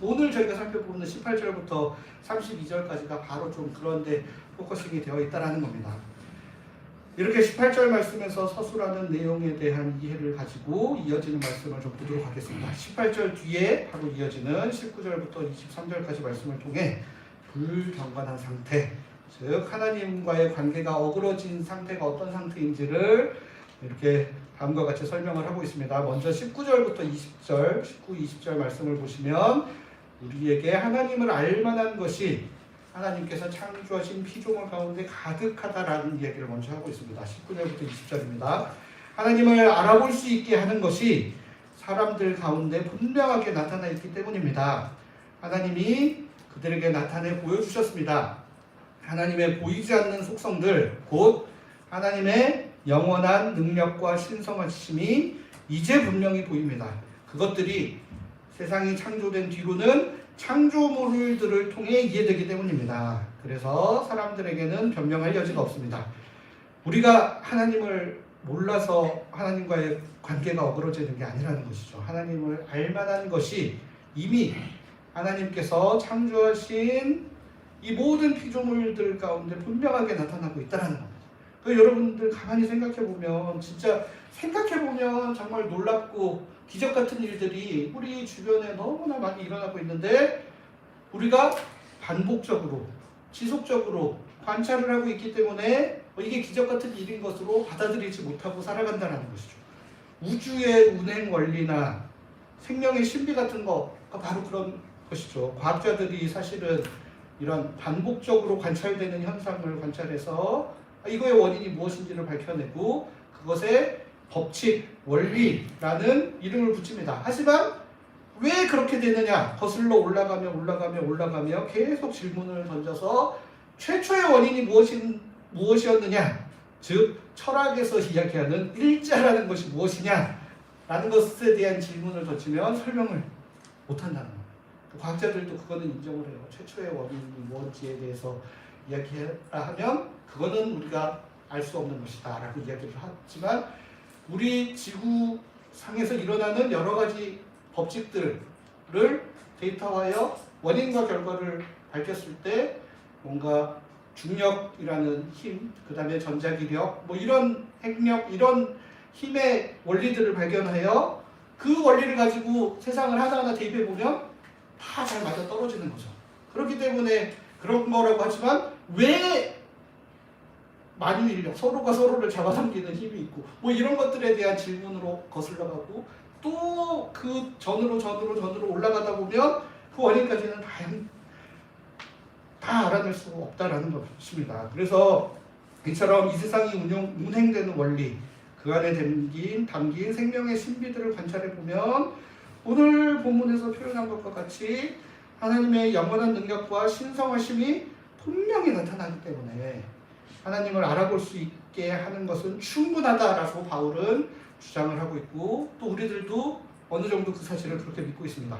Speaker 1: 오늘 저희가 살펴보는 18절부터 32절까지가 바로 좀 그런데 포커싱이 되어 있다는 겁니다. 이렇게 18절 말씀에서 서술하는 내용에 대한 이해를 가지고 이어지는 말씀을 좀 보도록 하겠습니다. 18절 뒤에 바로 이어지는 19절부터 23절까지 말씀을 통해 불경건한 상태, 즉 하나님과의 관계가 어그러진 상태가 어떤 상태인지를 이렇게 다음과 같이 설명을 하고 있습니다. 먼저 19절부터 20절, 19, 20절 말씀을 보시면 우리에게 하나님을 알만한 것이 하나님께서 창조하신 피조물 가운데 가득하다라는 이야기를 먼저 하고 있습니다. 19절부터 20절입니다. 하나님을 알아볼 수 있게 하는 것이 사람들 가운데 분명하게 나타나 있기 때문입니다. 하나님이 그들에게 나타내 보여주셨습니다. 하나님의 보이지 않는 속성들, 곧 하나님의 영원한 능력과 신성하심이 이제 분명히 보입니다. 그것들이 세상이 창조된 뒤로는 창조물들을 통해 이해되기 때문입니다. 그래서 사람들에게는 변명할 여지가 없습니다. 우리가 하나님을 몰라서 하나님과의 관계가 어그러지는 게 아니라는 것이죠. 하나님을 알만한 것이 이미 하나님께서 창조하신 이 모든 피조물들 가운데 분명하게 나타나고 있다는 겁니다. 여러분들 가만히 생각해보면 진짜 생각해보면 정말 놀랍고 기적 같은 일들이 우리 주변에 너무나 많이 일어나고 있는데 우리가 반복적으로 지속적으로 관찰을 하고 있기 때문에 이게 기적 같은 일인 것으로 받아들이지 못하고 살아간다는 것이죠. 우주의 운행 원리나 생명의 신비 같은 거가 바로 그런 것이죠. 과학자들이 사실은 이런 반복적으로 관찰되는 현상을 관찰해서 이거의 원인이 무엇인지를 밝혀내고 그것에 법칙, 원리라는 이름을 붙입니다. 하지만 왜 그렇게 되느냐? 거슬러 올라가며 계속 질문을 던져서 최초의 원인이 무엇이었느냐? 즉 철학에서 이야기하는 일자라는 것이 무엇이냐? 라는 것에 대한 질문을 던지면 설명을 못한다는 겁니다. 과학자들도 그거는 인정을 해요. 최초의 원인이 무엇인지에 대해서 이야기하라 하면 그거는 우리가 알 수 없는 것이다 라고 이야기를 하지만 우리 지구상에서 일어나는 여러 가지 법칙들을 데이터화하여 원인과 결과를 밝혔을 때 뭔가 중력이라는 힘, 그 다음에 전자기력, 뭐 이런 핵력, 이런 힘의 원리들을 발견하여 그 원리를 가지고 세상을 하나하나 대입해보면 다 잘 맞아 떨어지는 거죠. 그렇기 때문에 그런 거라고 하지만 왜 만유인력, 서로가 서로를 잡아당기는 힘이 있고 뭐 이런 것들에 대한 질문으로 거슬러가고 또 그 전으로 올라가다 보면 그 원인까지는 다 알아낼 수 없다라는 것입니다. 그래서 이처럼 이 세상이 운행되는 원리, 그 안에 담긴 생명의 신비들을 관찰해 보면 오늘 본문에서 표현한 것과 같이 하나님의 영원한 능력과 신성하심이 분명히 나타나기 때문에 하나님을 알아볼 수 있게 하는 것은 충분하다라고 바울은 주장을 하고 있고 또 우리들도 어느 정도 그 사실을 그렇게 믿고 있습니다.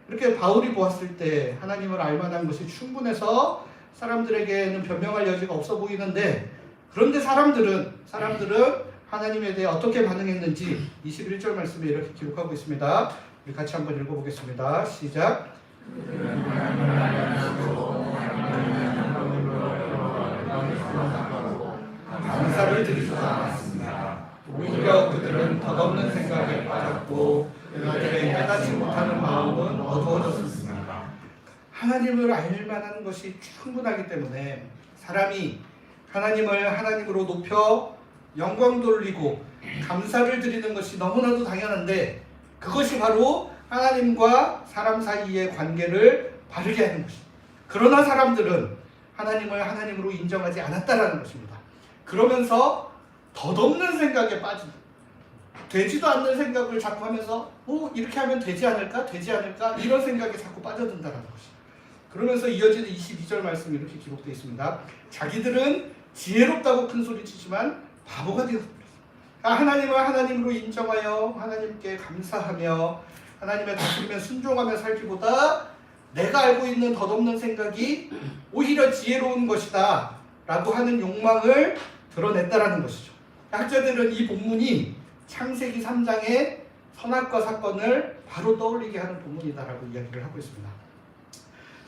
Speaker 1: 이렇게 바울이 보았을 때 하나님을 알만한 것이 충분해서 사람들에게는 변명할 여지가 없어 보이는데 그런데 사람들은 하나님에 대해 어떻게 반응했는지 21절 말씀에 이렇게 기록하고 있습니다. 우리 같이 한번 읽어보겠습니다. 시작. 감사를 드리지 않았습니다. 오히려 그들은 덧없는 생각에 빠졌고 그들의 깨닫지 못하는 마음은 어두워졌습니다. 하나님을 알만한 것이 충분하기 때문에 사람이 하나님을 하나님으로 높여 영광 돌리고 감사를 드리는 것이 너무나도 당연한데 그것이 바로 하나님과 사람 사이의 관계를 바르게 하는 것입니다. 그러나 사람들은 하나님을 하나님으로 인정하지 않았다라는 것입니다. 그러면서 덧없는 생각에 빠진다. 되지도 않는 생각을 자꾸 하면서 이렇게 하면 되지 않을까 이런 생각에 자꾸 빠져든다는 것입니다. 그러면서 이어지는 22절 말씀이 이렇게 기록되어 있습니다. 자기들은 지혜롭다고 큰 소리치지만 바보가 되었습니다. 하나님을 하나님으로 인정하여 하나님께 감사하며 하나님의 다스림에 순종하며 살기보다 내가 알고 있는 덧없는 생각이 오히려 지혜로운 것이다 라고 하는 욕망을 드러냈다라는 것이죠. 학자들은 이 본문이 창세기 3장의 선악과 사건을 바로 떠올리게 하는 본문이다라고 이야기를 하고 있습니다.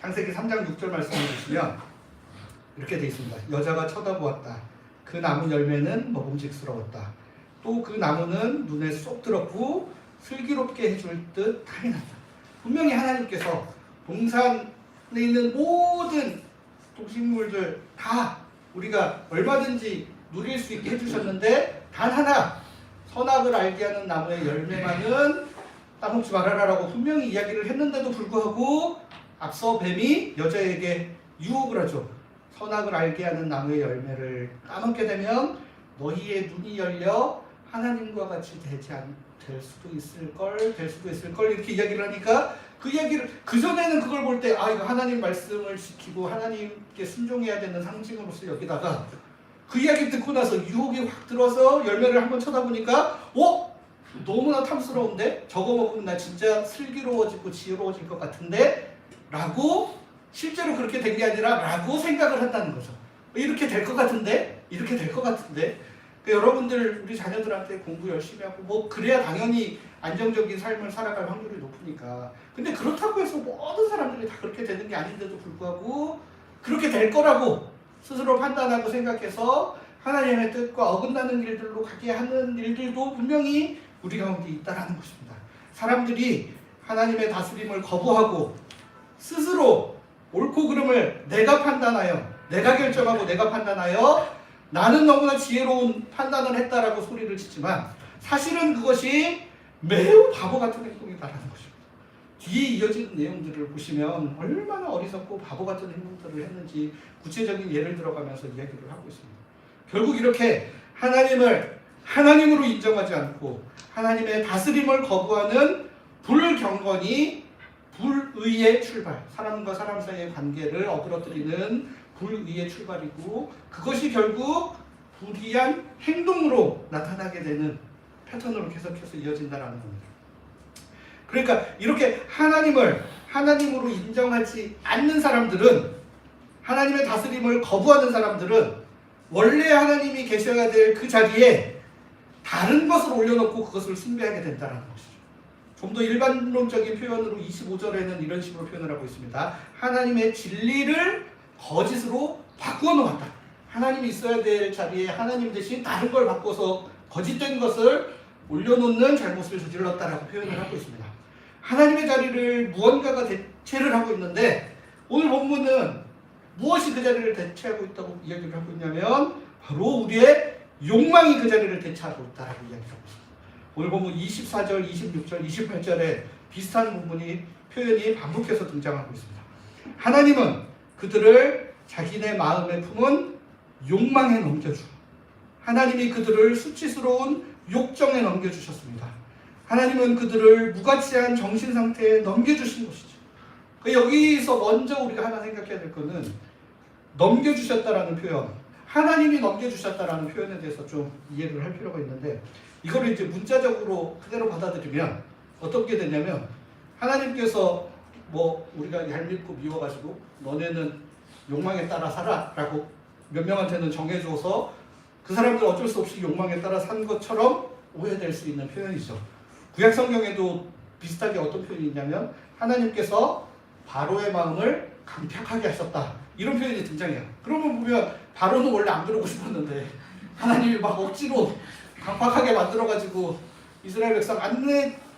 Speaker 1: 창세기 3장 6절 말씀을 보시면 이렇게 되어 있습니다. 여자가 쳐다보았다. 그 나무 열매는 먹음직스러웠다. 또 그 나무는 눈에 쏙 들었고 슬기롭게 해줄 듯 탐이 났다. 분명히 하나님께서 동산에 있는 모든 동식물들 다 우리가 얼마든지 누릴 수 있게 해주셨는데 단 하나 선악을 알게 하는 나무의 열매만은 따먹지 말아라라고 분명히 이야기를 했는데도 불구하고 앞서 뱀이 여자에게 유혹을 하죠. 선악을 알게 하는 나무의 열매를 따먹게 되면 너희의 눈이 열려 하나님과 같이 될 수도 있을 걸 이렇게 이야기를 하니까 그 이야기를 그 전에는 그걸 볼 때 이거 하나님 말씀을 지키고 하나님께 순종해야 되는 상징으로서 여기다가 그 이야기 듣고 나서 유혹이 확 들어서 열매를 한번 쳐다보니까 너무나 탐스러운데 저거 먹으면 나 진짜 슬기로워지고 지혜로워질 것 같은데 라고 실제로 그렇게 된 게 아니라 라고 생각을 한다는 거죠. 이렇게 될 것 같은데 그러니까 여러분들 우리 자녀들한테 공부 열심히 하고 그래야 당연히 안정적인 삶을 살아갈 확률이 높으니까. 근데 그렇다고 해서 모든 사람들이 다 그렇게 되는 게 아닌데도 불구하고 그렇게 될 거라고 스스로 판단하고 생각해서 하나님의 뜻과 어긋나는 일들로 가게 하는 일들도 분명히 우리 가운데 있다라는 것입니다. 사람들이 하나님의 다스림을 거부하고 스스로 옳고 그름을 내가 판단하여 내가 결정하고 내가 판단하여 나는 너무나 지혜로운 판단을 했다라고 소리를 치지만 사실은 그것이 매우 바보 같은 행동이다라는 것입니다. 뒤에 이어지는 내용들을 보시면 얼마나 어리석고 바보 같은 행동들을 했는지 구체적인 예를 들어가면서 이야기를 하고 있습니다. 결국 이렇게 하나님을 하나님으로 인정하지 않고 하나님의 다스림을 거부하는 불경건이 불의의 출발, 사람과 사람 사이의 관계를 어그러뜨리는 불의의 출발이고 그것이 결국 불의한 행동으로 나타나게 되는 패턴으로 계속해서 이어진다는 겁니다. 그러니까 이렇게 하나님을 하나님으로 인정하지 않는 사람들은, 하나님의 다스림을 거부하는 사람들은 원래 하나님이 계셔야 될 그 자리에 다른 것을 올려놓고 그것을 숭배하게 된다는 것이죠. 좀 더 일반론적인 표현으로 25절에는 이런 식으로 표현을 하고 있습니다. 하나님의 진리를 거짓으로 바꾸어 놓았다. 하나님이 있어야 될 자리에 하나님 대신 다른 걸 바꿔서 거짓된 것을 올려놓는 잘못을 저질렀다라고 표현을 하고 있습니다. 하나님의 자리를 무언가가 대체를 하고 있는데 오늘 본문은 무엇이 그 자리를 대체하고 있다고 이야기를 하고 있냐면 바로 우리의 욕망이 그 자리를 대체하고 있다라고 이야기하고 있습니다. 오늘 본문 24절, 26절, 28절에 비슷한 표현이 반복해서 등장하고 있습니다. 하나님은 그들을 자기네 마음에 품은 욕망에 넘겨주고 하나님이 그들을 수치스러운 욕정에 넘겨주셨습니다. 하나님은 그들을 무가치한 정신상태에 넘겨주신 것이죠. 여기서 먼저 우리가 하나 생각해야 될 것은 넘겨주셨다라는 표현, 하나님이 넘겨주셨다라는 표현에 대해서 좀 이해를 할 필요가 있는데 이거를 이제 문자적으로 그대로 받아들이면 어떻게 되냐면 하나님께서 우리가 얄밉고 미워가지고 너네는 욕망에 따라 살아 라고 몇 명한테는 정해줘서 그 사람들 어쩔 수 없이 욕망에 따라 산 것처럼 오해될 수 있는 표현이죠. 구약 성경에도 비슷하게 어떤 표현이 있냐면 하나님께서 바로의 마음을 강팍하게 하셨다 이런 표현이 등장해요. 그러면 보면 바로는 원래 안 그러고 싶었는데 하나님이 막 억지로 강팍하게 만들어가지고 이스라엘 백성 안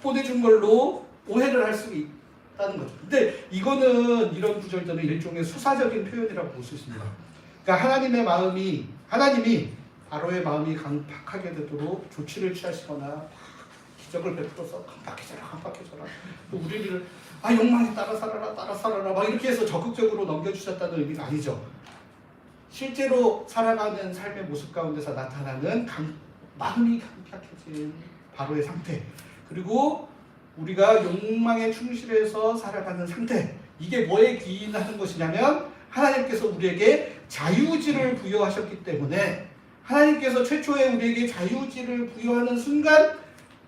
Speaker 1: 보내준 걸로 오해를 할 수 있다는 거죠. 근데 이거는 이런 구절들은 일종의 수사적인 표현이라고 볼 수 있습니다. 그러니까 하나님이 바로의 마음이 강팍하게 되도록 조치를 취하시거나 기적을 베풀어서 강팍해져라. 우리를 욕망에 따라 살아라 막 이렇게 해서 적극적으로 넘겨주셨다는 의미가 아니죠. 실제로 살아가는 삶의 모습 가운데서 나타나는 마음이 강팍해진 바로의 상태, 그리고 우리가 욕망에 충실해서 살아가는 상태, 이게 뭐에 기인하는 것이냐면 하나님께서 우리에게 자유의지를 부여하셨기 때문에 하나님께서 최초에 우리에게 자유의지를 부여하는 순간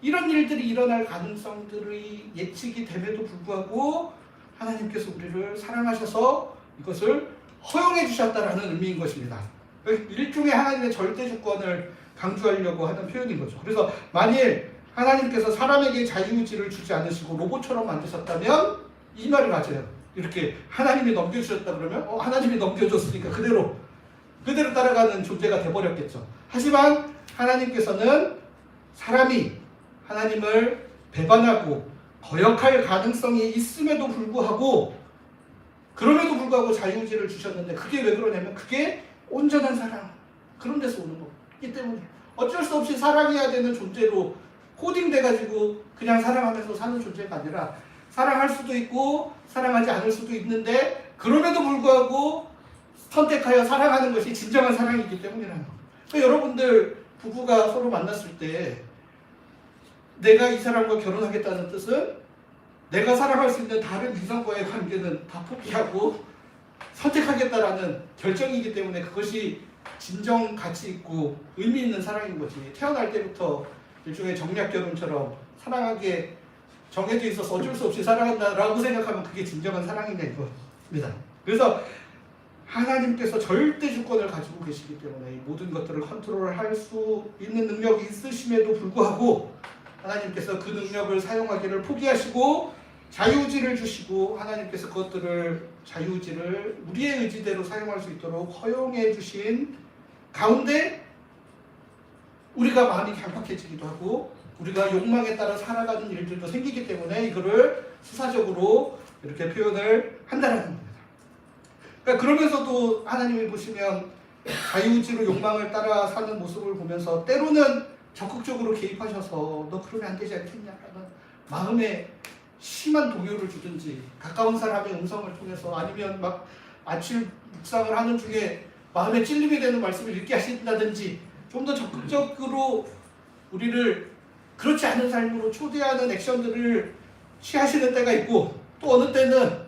Speaker 1: 이런 일들이 일어날 가능성들이 예측이 됨에도 불구하고 하나님께서 우리를 사랑하셔서 이것을 허용해 주셨다라는 의미인 것입니다. 일종의 하나님의 절대 주권을 강조하려고 하는 표현인 거죠. 그래서 만일 하나님께서 사람에게 자유의지를 주지 않으시고 로봇처럼 만드셨다면 이 말이 맞아요. 이렇게 하나님이 넘겨주셨다 그러면 하나님이 넘겨줬으니까 그대로 따라가는 존재가 돼버렸겠죠. 하지만 하나님께서는 사람이 하나님을 배반하고 거역할 가능성이 있음에도 불구하고 자유의지를 주셨는데 그게 왜 그러냐면 그게 온전한 사랑 그런 데서 오는 거기 때문에 어쩔 수 없이 사랑해야 되는 존재로 코딩돼가지고 그냥 사랑하면서 사는 존재가 아니라 사랑할 수도 있고 사랑하지 않을 수도 있는데 그럼에도 불구하고 선택하여 사랑하는 것이 진정한 사랑이기 때문이라는 거예요. 그러니까 여러분들 부부가 서로 만났을 때 내가 이 사람과 결혼하겠다는 뜻은 내가 사랑할 수 있는 다른 이성과의 관계는 다 포기하고 선택하겠다라는 결정이기 때문에 그것이 진정 가치 있고 의미 있는 사랑인 거지. 태어날 때부터 일종의 정략 결혼처럼 사랑하게 정해져 있어서 어쩔 수 없이 사랑한다라고 생각하면 그게 진정한 사랑이냐 이겁니다. 그래서 하나님께서 절대 주권을 가지고 계시기 때문에 이 모든 것들을 컨트롤할 수 있는 능력이 있으심에도 불구하고 하나님께서 그 능력을 사용하기를 포기하시고 자유의지를 주시고 하나님께서 그것들을 자유의지를 우리의 의지대로 사용할 수 있도록 허용해 주신 가운데 우리가 마음이 강팍해지기도 하고 우리가 욕망에 따라 살아가는 일들도 생기기 때문에 이거를 수사적으로 이렇게 표현을 한다는 겁니다. 그러니까 그러면서도 하나님이 보시면 자유의지로 욕망을 따라 사는 모습을 보면서 때로는 적극적으로 개입하셔서 너 그러면 안 되지 않겠냐라는 마음에 심한 동요를 주든지 가까운 사람의 음성을 통해서 아니면 막 아침 묵상을 하는 중에 마음에 찔림이 되는 말씀을 읽게 하신다든지 좀 더 적극적으로 우리를 그렇지 않은 삶으로 초대하는 액션들을 취하시는 때가 있고 또 어느 때는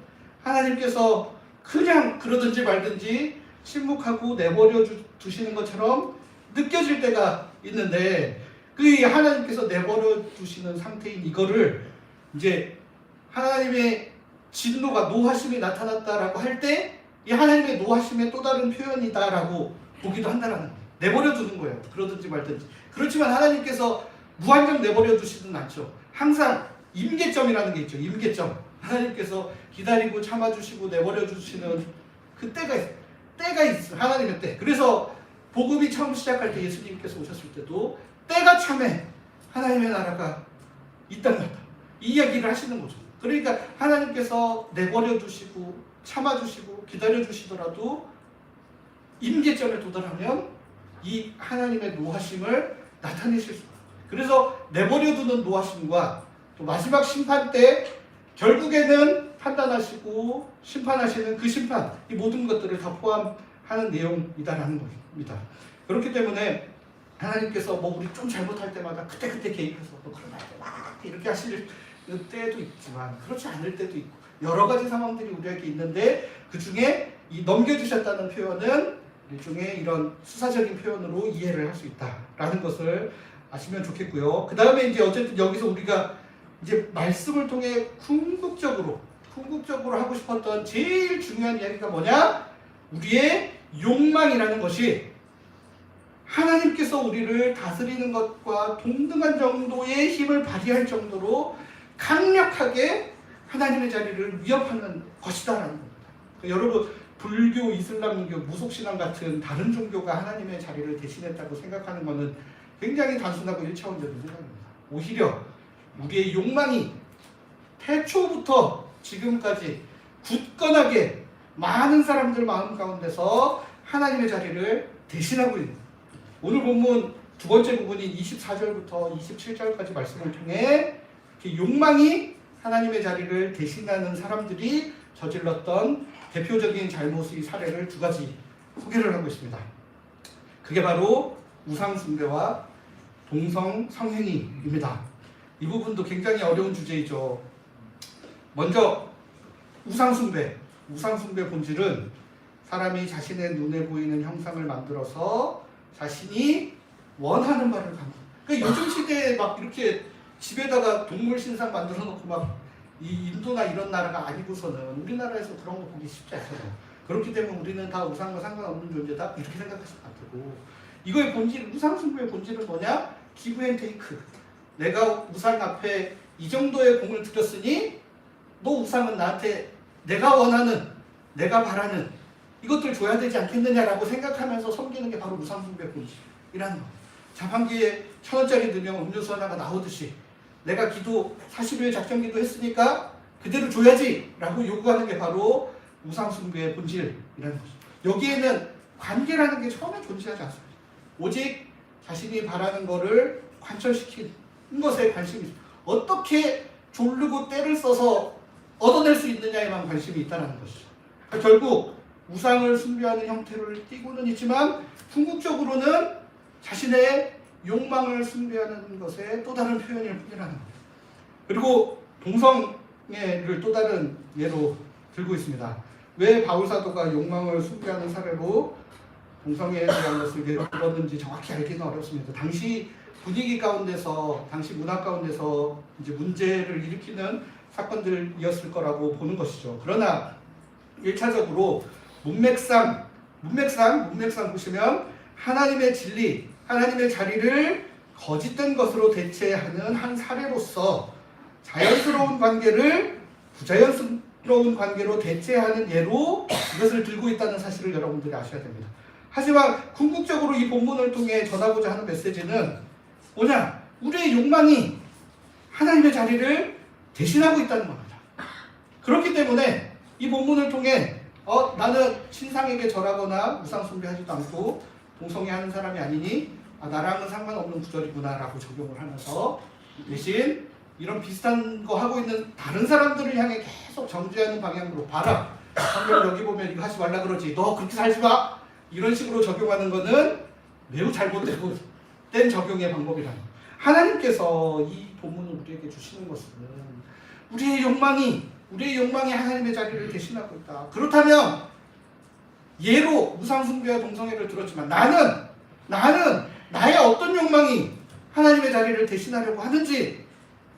Speaker 1: 하나님께서 그냥 그러든지 말든지 침묵하고 내버려 두시는 것처럼 느껴질 때가 있는데 그 하나님께서 내버려 두시는 상태인 이거를 이제 하나님의 진노가 노하심이 나타났다라고 할 때 이 하나님의 노하심의 또 다른 표현이다라고 보기도 한다라는 거예요. 내버려 두는 거예요. 그러든지 말든지. 그렇지만 하나님께서 무한정 내버려 두시진 않죠. 항상 임계점이라는 게 있죠. 임계점. 하나님께서 기다리고 참아주시고 내버려 주시는 그 때가 있어요. 때가 있어요. 하나님의 때. 그래서 복음이 처음 시작할 때 예수님께서 오셨을 때도 때가 참에 하나님의 나라가 이 땅 같다. 이 이야기를 하시는 거죠. 그러니까 하나님께서 내버려 두시고 참아주시고 기다려주시더라도 임계점에 도달하면 이 하나님의 노하심을 나타내실 수 있어요. 그래서 내버려두는 노하심과 또 마지막 심판 때 결국에는 판단하시고 심판하시는 그 심판, 이 모든 것들을 다 포함하는 내용이다라는 겁니다. 그렇기 때문에 하나님께서 뭐 우리 좀 잘못할 때마다 그때 개입해서 또 그러면 막 이렇게 하실 때도 있지만 그렇지 않을 때도 있고 여러 가지 상황들이 우리에게 있는데 그 중에 이 넘겨주셨다는 표현은 일종의 이런 수사적인 표현으로 이해를 할 수 있다라는 것을 아시면 좋겠고요. 그 다음에 이제 어쨌든 여기서 우리가 이제 말씀을 통해 궁극적으로 하고 싶었던 제일 중요한 이야기가 뭐냐? 우리의 욕망이라는 것이 하나님께서 우리를 다스리는 것과 동등한 정도의 힘을 발휘할 정도로 강력하게 하나님의 자리를 위협하는 것이다라는 겁니다. 그러니까 여러분 불교, 이슬람교, 무속신앙 같은 다른 종교가 하나님의 자리를 대신했다고 생각하는 것은 굉장히 단순하고 일차원적인 생각입니다. 오히려 우리의 욕망이 태초부터 지금까지 굳건하게 많은 사람들 마음 가운데서 하나님의 자리를 대신하고 있는 거예요. 오늘 본문 두 번째 부분인 24절부터 27절까지 말씀을 통해 욕망이 하나님의 자리를 대신하는 사람들이 저질렀던 대표적인 잘못의 사례를 두 가지 소개를 하고 있습니다. 그게 바로 우상숭배와 동성성행위입니다. 이 부분도 굉장히 어려운 주제이죠. 먼저 우상숭배 본질은 사람이 자신의 눈에 보이는 형상을 만들어서 자신이 원하는 바를 가는. 그러니까 요즘 시대에 막 이렇게 집에다가 동물 신상 만들어 놓고 막 이 인도나 이런 나라가 아니고서는 우리나라에서 그런 거 보기 쉽지 않잖아요. 그렇기 때문에 우리는 다 우상과 상관없는 존재다 이렇게 생각하시면 안 되고, 이거의 본질, 우상 숭배의 본질은 뭐냐? 기브 앤 테이크. 내가 우상 앞에 이 정도의 공을 들였으니 너 우상은 나한테 내가 원하는, 내가 바라는 이것들 줘야 되지 않겠느냐라고 생각하면서 섬기는 게 바로 우상 숭배의 본질이라는 거. 자판기에 1,000원짜리 넣으면 음료수 하나가 나오듯이 내가 기도 40일 작정 기도 했으니까 그대로 줘야지 라고 요구하는 게 바로 우상 숭배의 본질이라는 거죠. 여기에는 관계라는 게 처음에 존재하지 않습니다. 오직 자신이 바라는 거를 관철시키는 것에 관심이 있습니다. 어떻게 졸르고 때를 써서 얻어낼 수 있느냐에만 관심이 있다는 것이죠. 그러니까 결국 우상을 숭배하는 형태를 띠고는 있지만 궁극적으로는 자신의 욕망을 숭배하는 것의 또 다른 표현일 뿐이라는 겁니다. 그리고 동성애를 또 다른 예로 들고 있습니다. 왜 바울사도가 욕망을 숭배하는 사례로 동성애에 대한 것을 들었는지 정확히 알기는 어렵습니다. 당시 분위기 가운데서, 당시 문화 가운데서 이제 문제를 일으키는 사건들이었을 거라고 보는 것이죠. 그러나 1차적으로 문맥상 보시면 하나님의 진리, 하나님의 자리를 거짓된 것으로 대체하는 한 사례로서 자연스러운 관계를 부자연스러운 관계로 대체하는 예로 이것을 들고 있다는 사실을 여러분들이 아셔야 됩니다. 하지만 궁극적으로 이 본문을 통해 전하고자 하는 메시지는 뭐냐? 우리의 욕망이 하나님의 자리를 대신하고 있다는 겁니다. 그렇기 때문에 이 본문을 통해 나는 신상에게 절하거나 우상 숭배하지도 않고 동성애하는 사람이 아니니 나랑은 상관없는 구절이구나 라고 적용을 하면서 대신 이런 비슷한 거 하고 있는 다른 사람들을 향해 계속 정죄하는 방향으로 봐라. 성경 여기 보면 이거 하지 말라 그러지. 너 그렇게 살지 마. 이런 식으로 적용하는 것은 매우 잘못된 적용의 방법이라는 거예요. 하나님께서 이 본문을 우리에게 주시는 것은 우리의 욕망이 하나님의 자리를 대신하고 있다. 그렇다면 예로 우상 숭배와 동성애를 들었지만 나는 나의 어떤 욕망이 하나님의 자리를 대신하려고 하는지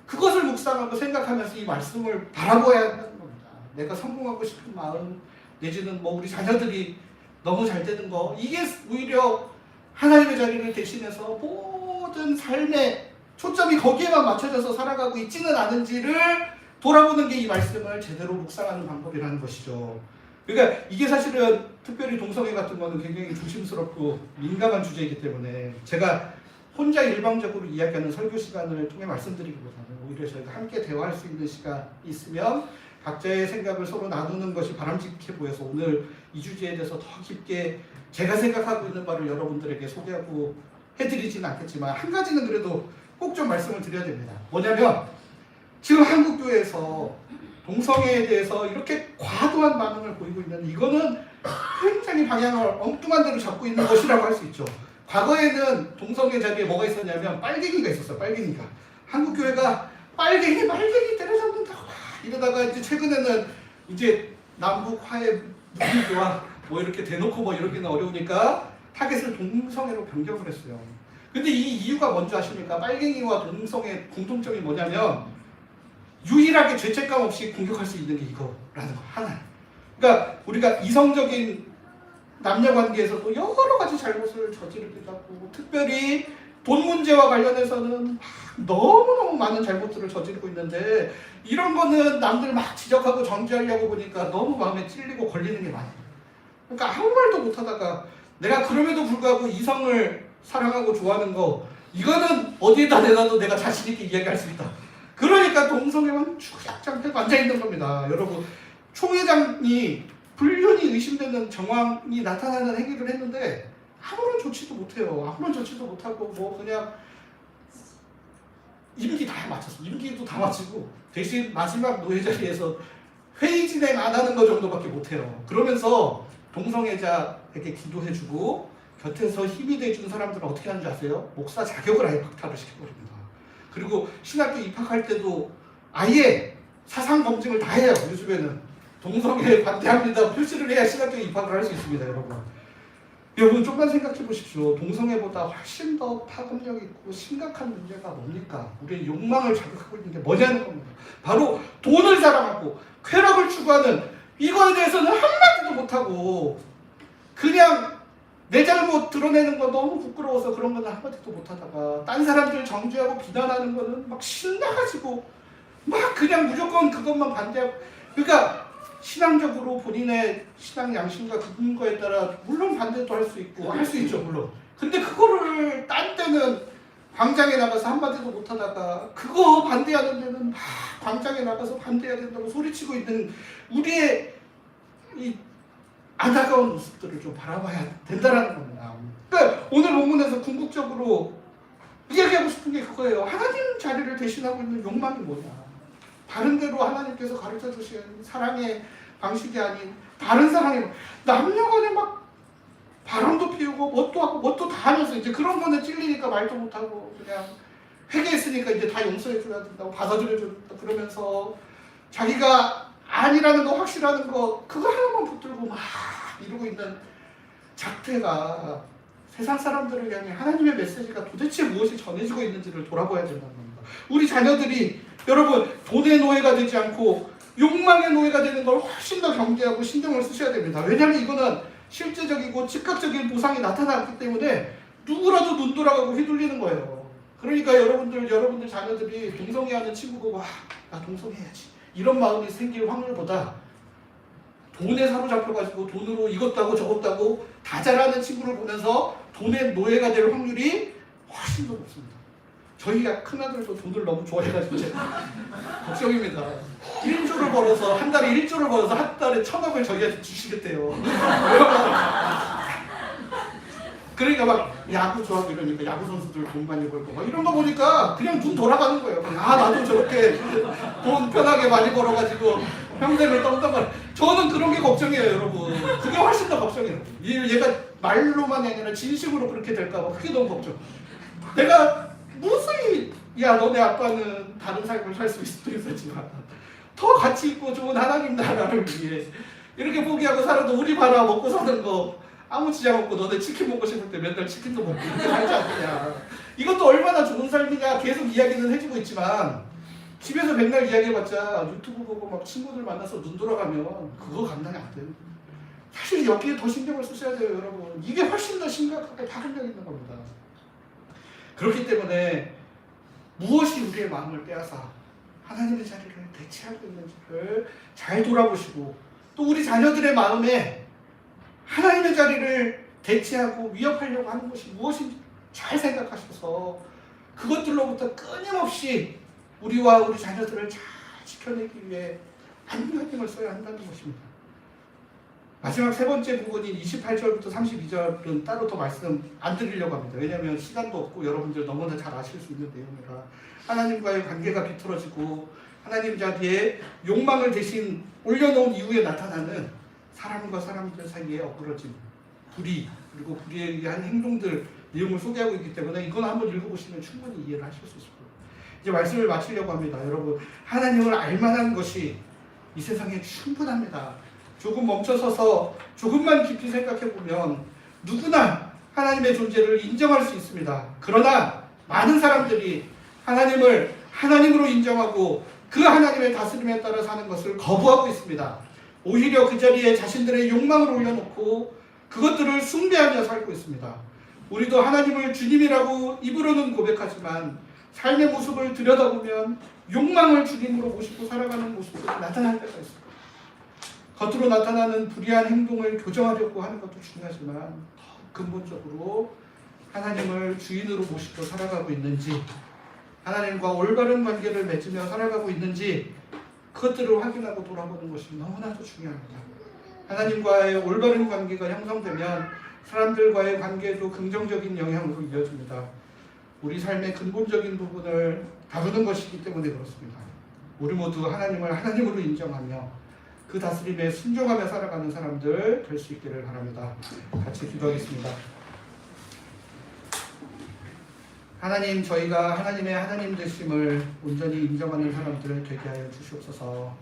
Speaker 1: 그것을 묵상하고 생각하면서 이 말씀을 바라보아야 한다는 겁니다. 내가 성공하고 싶은 마음 내지는 우리 자녀들이 너무 잘 되는 거, 이게 오히려 하나님의 자리를 대신해서 모든 삶의 초점이 거기에만 맞춰져서 살아가고 있지는 않은지를 돌아보는 게 이 말씀을 제대로 묵상하는 방법이라는 것이죠. 그러니까 이게 사실은 특별히 동성애 같은 거는 굉장히 조심스럽고 민감한 주제이기 때문에 제가 혼자 일방적으로 이야기하는 설교 시간을 통해 말씀드리기보다는 오히려 저희가 함께 대화할 수 있는 시간이 있으면 각자의 생각을 서로 나누는 것이 바람직해 보여서 오늘 이 주제에 대해서 더 깊게 제가 생각하고 있는 바를 여러분들에게 소개하고 해드리지는 않겠지만 한 가지는 그래도 꼭 좀 말씀을 드려야 됩니다. 뭐냐면 지금 한국교회에서 동성애에 대해서 이렇게 과도한 반응을 보이고 있는 이거는 굉장히 방향을 엉뚱한 데로 잡고 있는 것이라고 할 수 있죠. 과거에는 동성애 자리에 뭐가 있었냐면 빨갱이가 있었어요. 빨갱이가. 한국교회가 빨갱이 때려잡는다고 이러다가 이제 최근에는 이제 남북 화해 무기교와 이렇게 대놓고 이러기는 어려우니까 타겟을 동성애로 변경을 했어요. 근데 이 이유가 뭔지 아십니까? 빨갱이와 동성애 공통점이 뭐냐면 유일하게 죄책감 없이 공격할 수 있는 게 이거라는 거 하나. 그러니까 우리가 이성적인 남녀 관계에서도 여러 가지 잘못을 저지르기도 하고 특별히 돈 문제와 관련해서는 너무너무 많은 잘못들을 저지르고 있는데 이런 거는 남들 막 지적하고 정죄하려고 보니까 너무 마음에 찔리고 걸리는 게 많아요. 그러니까 아무 말도 못하다가 내가 그럼에도 불구하고 이성을 사랑하고 좋아하는 거 이거는 어디에다 내놔도 내가 자신 있게 이야기할 수 있다. 그러니까 동성애만 주작장패 앉아있는 겁니다. 여러분 총회장이 불륜이 의심되는 정황이 나타나는 행위를 했는데 아무런 조치도 못해요. 아무런 조치도 못하고 그냥 임기 다 마쳤어. 임기도 다 마치고 대신 마지막 노예 자리에서 회의 진행 안 하는 거 정도밖에 못해요. 그러면서 동성애자에게 기도해주고 곁에서 힘이 돼준 사람들은 어떻게 하는지 아세요? 목사 자격을 아예 박탈을 시켜버립니다. 그리고 신학교 입학할 때도 아예 사상 검증을 다 해요. 요즘에는 동성애 반대합니다 표시를 해야 신학교에 입학을 할 수 있습니다. 여러분 여러분 좀만 생각해 보십시오. 동성애보다 훨씬 더 파급력 있고 심각한 문제가 뭡니까? 우리의 욕망을 자극하고 있는 게 뭐냐는 겁니다. 바로 돈을 사랑하고 쾌락을 추구하는 이거에 대해서는 한마디도 못하고 그냥 내 잘못 드러내는 거 너무 부끄러워서 그런 거는 한마디도 못하다가 딴 사람들 정죄하고 비난하는 거는 막 신나가지고 막 그냥 무조건 그것만 반대하고 그러니까 신앙적으로 본인의 신앙 양심과 그 근거에 따라 물론 반대도 할 수 있고 할 수 있죠 물론. 근데 그거를 딴 때는 광장에 나가서 한마디도 못하다가 그거 반대하는 데는 막 광장에 나가서 반대해야 된다고 소리치고 있는 우리의 이 안타까운 모습들을 좀 바라봐야 된다라는 겁니다. 그러니까 오늘 본문에서 궁극적으로 이야기하고 싶은 게 그거예요. 하나님 자리를 대신하고 있는 욕망이 뭐냐. 다른 대로 하나님께서 가르쳐 주신 사랑의 방식이 아닌 다른 사랑의 남녀간에 막 바람도 피우고 뭣도 하고 뭣도 다 하면서 이제 그런 거는 찔리니까 말도 못하고 그냥 회개했으니까 이제 다 용서해 줘야 된다고 받아들여 준다 그러면서 자기가 아니라는 거 확실하는 거 그거 하나만 붙들고 막 이러고 있는 작태가 세상 사람들을 향해 하나님의 메시지가 도대체 무엇이 전해지고 있는지를 돌아봐야 된다는 겁니다. 우리 자녀들이 여러분 돈의 노예가 되지 않고 욕망의 노예가 되는 걸 훨씬 더 경계하고 신경을 쓰셔야 됩니다. 왜냐하면 이거는 실제적이고 즉각적인 보상이 나타났기 때문에 누구라도 눈 돌아가고 휘둘리는 거예요. 그러니까 여러분들 자녀들이 동성애하는 친구 보고 나 동성애해야지 이런 마음이 생길 확률보다 돈에 사로잡혀가지고 돈으로 이것도 저것도 하고 다 잘하는 친구를 보면서 돈의 노예가 될 확률이 훨씬 더 높습니다. 저희가 큰아들도 돈을 너무 좋아해가지고 걱정입니다. 1조를 벌어서 한 달에 1조를 벌어서 한 달에 1,000억을 저희한테 주시겠대요. 그러니까 막 야구 좋아하고 이러니까 야구 선수들 돈 많이 벌고 막 이런 거 보니까 그냥 눈 돌아가는 거예요. 나도 저렇게 돈 편하게 많이 벌어가지고 평생을 떵떵거려. 저는 그런 게 걱정이에요, 여러분. 그게 훨씬 더 걱정이에요. 얘가 말로만 아니라 진심으로 그렇게 될까봐 그게 너무 걱정. 내가 무수히 너네 아빠는 다른 삶을 살 수 있었지만 더 가치 있고 좋은 하나님 나라를 위해 이렇게 포기하고 살아도 우리 봐라 먹고 사는 거 아무 지장 없고 너네 치킨 먹고 싶을 때 맨날 치킨도 먹고 이렇게 살지 않느냐. 이것도 얼마나 좋은 삶이냐 계속 이야기는 해주고 있지만 집에서 맨날 이야기해봤자 유튜브 보고 막 친구들 만나서 눈 돌아가면 그거 감당이 안 돼요. 사실 여기에 더 신경을 쓰셔야 돼요, 여러분. 이게 훨씬 더 심각하고 파급력 있는 겁니다. 그렇기 때문에 무엇이 우리의 마음을 빼앗아 하나님의 자리를 대체하고 있는지를 잘 돌아보시고 또 우리 자녀들의 마음에 하나님의 자리를 대체하고 위협하려고 하는 것이 무엇인지 잘 생각하셔서 그것들로부터 끊임없이 우리와 우리 자녀들을 잘 지켜내기 위해 안간힘을 써야 한다는 것입니다. 마지막 세 번째 부분인 28절부터 32절은 따로 더 말씀 안 드리려고 합니다. 왜냐하면 시간도 없고 여러분들 너무나 잘 아실 수 있는 내용이라 하나님과의 관계가 비틀어지고 하나님 자리에 욕망을 대신 올려놓은 이후에 나타나는 사람과 사람들 사이에 어그러짐, 불의, 그리고 불의에 의한 행동들 내용을 소개하고 있기 때문에 이건 한번 읽어보시면 충분히 이해를 하실 수 있을 거예요. 이제 말씀을 마치려고 합니다. 여러분, 하나님을 알만한 것이 이 세상에 충분합니다. 조금 멈춰서서 조금만 깊이 생각해보면 누구나 하나님의 존재를 인정할 수 있습니다. 그러나 많은 사람들이 하나님을 하나님으로 인정하고 그 하나님의 다스림에 따라 사는 것을 거부하고 있습니다. 오히려 그 자리에 자신들의 욕망을 올려놓고 그것들을 숭배하며 살고 있습니다. 우리도 하나님을 주님이라고 입으로는 고백하지만 삶의 모습을 들여다보면 욕망을 주님으로 모시고 살아가는 모습이 나타날 때가 있습니다. 겉으로 나타나는 불의한 행동을 교정하려고 하는 것도 중요하지만 더 근본적으로 하나님을 주인으로 모시고 살아가고 있는지, 하나님과 올바른 관계를 맺으며 살아가고 있는지 그것들을 확인하고 돌아보는 것이 너무나도 중요합니다. 하나님과의 올바른 관계가 형성되면 사람들과의 관계도 긍정적인 영향으로 이어집니다. 우리 삶의 근본적인 부분을 다루는 것이기 때문에 그렇습니다. 우리 모두 하나님을 하나님으로 인정하며 그 다스림에 순종하며 살아가는 사람들 될 수 있기를 바랍니다. 같이 기도하겠습니다. 하나님, 저희가 하나님의 하나님 되심을 온전히 인정하는 사람들 되게 하여 주시옵소서.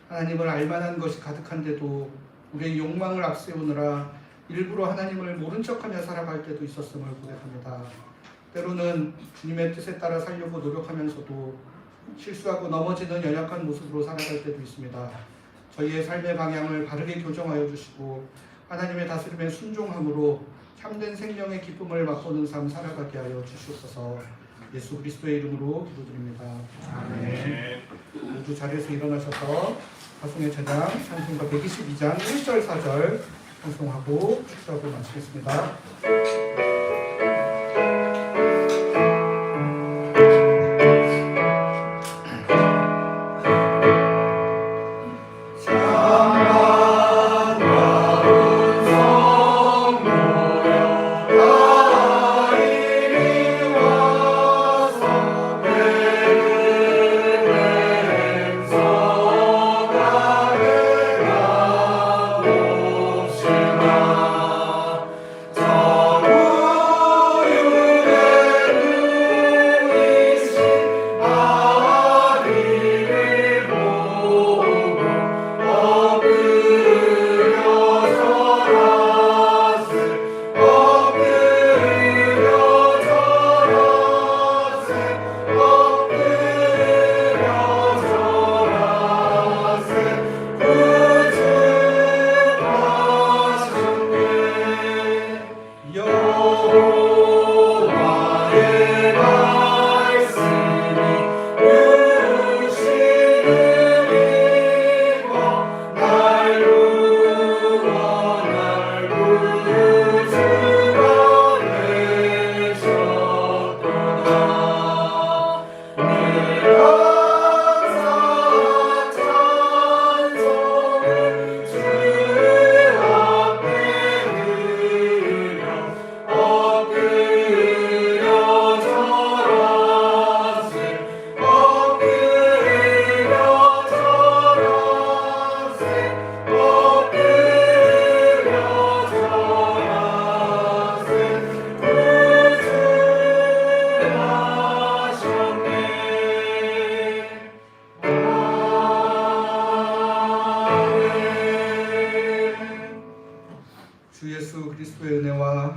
Speaker 1: 하나님을 알만한 것이 가득한데도 우리의 욕망을 앞세우느라 일부러 하나님을 모른 척하며 살아갈 때도 있었음을 고백합니다. 때로는 주님의 뜻에 따라 살려고 노력하면서도 실수하고 넘어지는 연약한 모습으로 살아갈 때도 있습니다. 저희의 삶의 방향을 바르게 교정하여 주시고 하나님의 다스림에 순종함으로 참된 생명의 기쁨을 맛보는 삶 살아가게 하여 주시옵소서. 예수 그리스도의 이름으로 기도드립니다. 아멘. 모두 자리에서 일어나셔서 가송의 찬양 찬송가 122장 1절 4절 찬송하고 축사하고 마치겠습니다.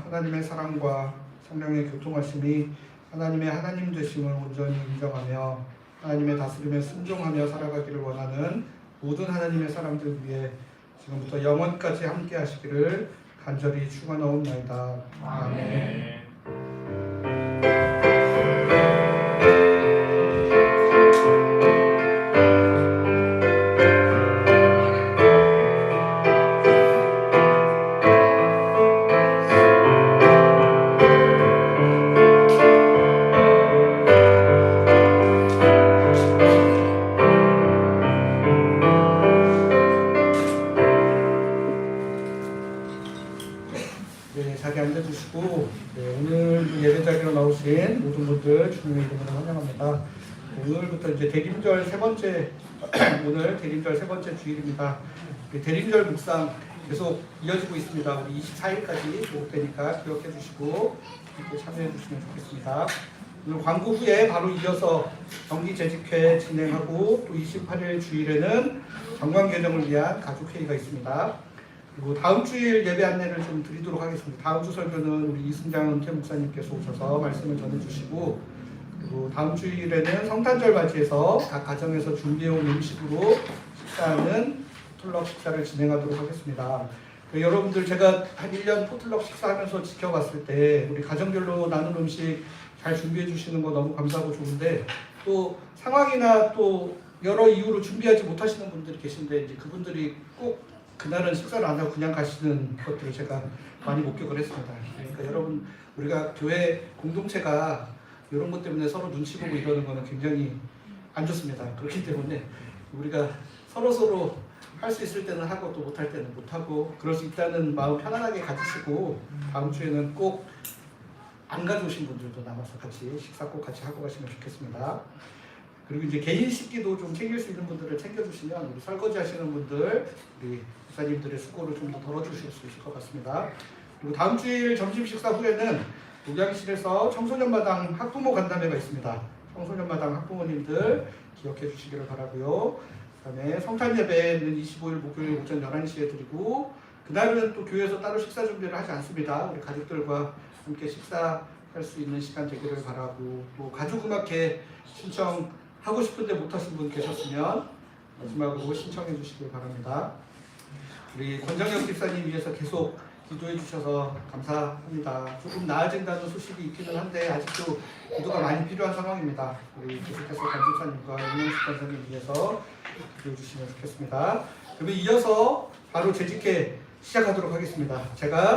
Speaker 1: 하나님의 사랑과 성령의 교통하심이 하나님의 하나님 되심을 온전히 인정하며 하나님의 다스림에 순종하며 살아가기를 원하는 모든 하나님의 사람들 위해 지금부터 영원까지 함께 하시기를 간절히 축원하옵나이다. 아멘. 자리에 앉아주시고 오늘 예배 자리로 나오신 모든 분들 주님의 이름으로 환영합니다. 오늘부터 이제 대림절 세 번째 오늘 대림절 세 번째 주일입니다. 대림절 묵상 계속 이어지고 있습니다. 우리 24일까지 계속되니까 기억해 주시고 이렇게 참여해 주시면 좋겠습니다. 오늘 광고 후에 바로 이어서 정기 재직회 진행하고 또 28일 주일에는 정관 개정을 위한 가족회의가 있습니다. 그리고 다음 주일 예배 안내를 좀 드리도록 하겠습니다. 다음 주 설교는 우리 이승장 은퇴 목사님께서 오셔서 말씀을 전해주시고, 그리고 다음 주일에는 성탄절 맞이해서 각 가정에서 준비해온 음식으로 식사하는 포틀럭 식사를 진행하도록 하겠습니다. 여러분들 제가 한 1년 포틀럭 식사하면서 지켜봤을 때 우리 가정별로 나눈 음식 잘 준비해 주시는 거 너무 감사하고 좋은데, 또 상황이나 또 여러 이유로 준비하지 못하시는 분들이 계신데 이제 그분들이 꼭 그날은 식사를 안 하고 그냥 가시는 것들을 제가 많이 목격을 했습니다. 그러니까 여러분, 우리가 교회 공동체가 이런 것 때문에 서로 눈치 보고 이러는 거는 굉장히 안 좋습니다. 그렇기 때문에 우리가 서로 할 수 있을 때는 하고 또 못할 때는 못하고 그럴 수 있다는 마음 편안하게 가지시고 다음 주에는 꼭 안 가져오신 분들도 남아서 같이 식사 꼭 같이 하고 가시면 좋겠습니다. 그리고 이제 개인 식기도 좀 챙길 수 있는 분들을 챙겨주시면 우리 설거지 하시는 분들, 우리 목사님들의 수고를 좀 더 덜어주실 수 있을 것 같습니다. 그리고 다음 주일 점심 식사 후에는 목양실에서 청소년마당 학부모 간담회가 있습니다. 청소년마당 학부모님들 기억해 주시기를 바라고요. 그 다음에 성탄 예배는 25일 목요일 오전 11시에 드리고, 그날은 또 교회에서 따로 식사 준비를 하지 않습니다. 우리 가족들과 함께 식사할 수 있는 시간 되기를 바라고, 또 가족음악회 신청하고 싶은데 못하신 분 계셨으면 마지막으로 신청해 주시길 바랍니다. 우리 권정영 집사님 위해서 계속 기도해 주셔서 감사합니다. 조금 나아진다는 소식이 있기는 한데 아직도 기도가 많이 필요한 상황입니다. 우리 계속해서 권 집사님과 윤영식 권사님 위해서 기도해 주시면 좋겠습니다. 그러면 이어서 바로 재직회 시작하도록 하겠습니다. 제가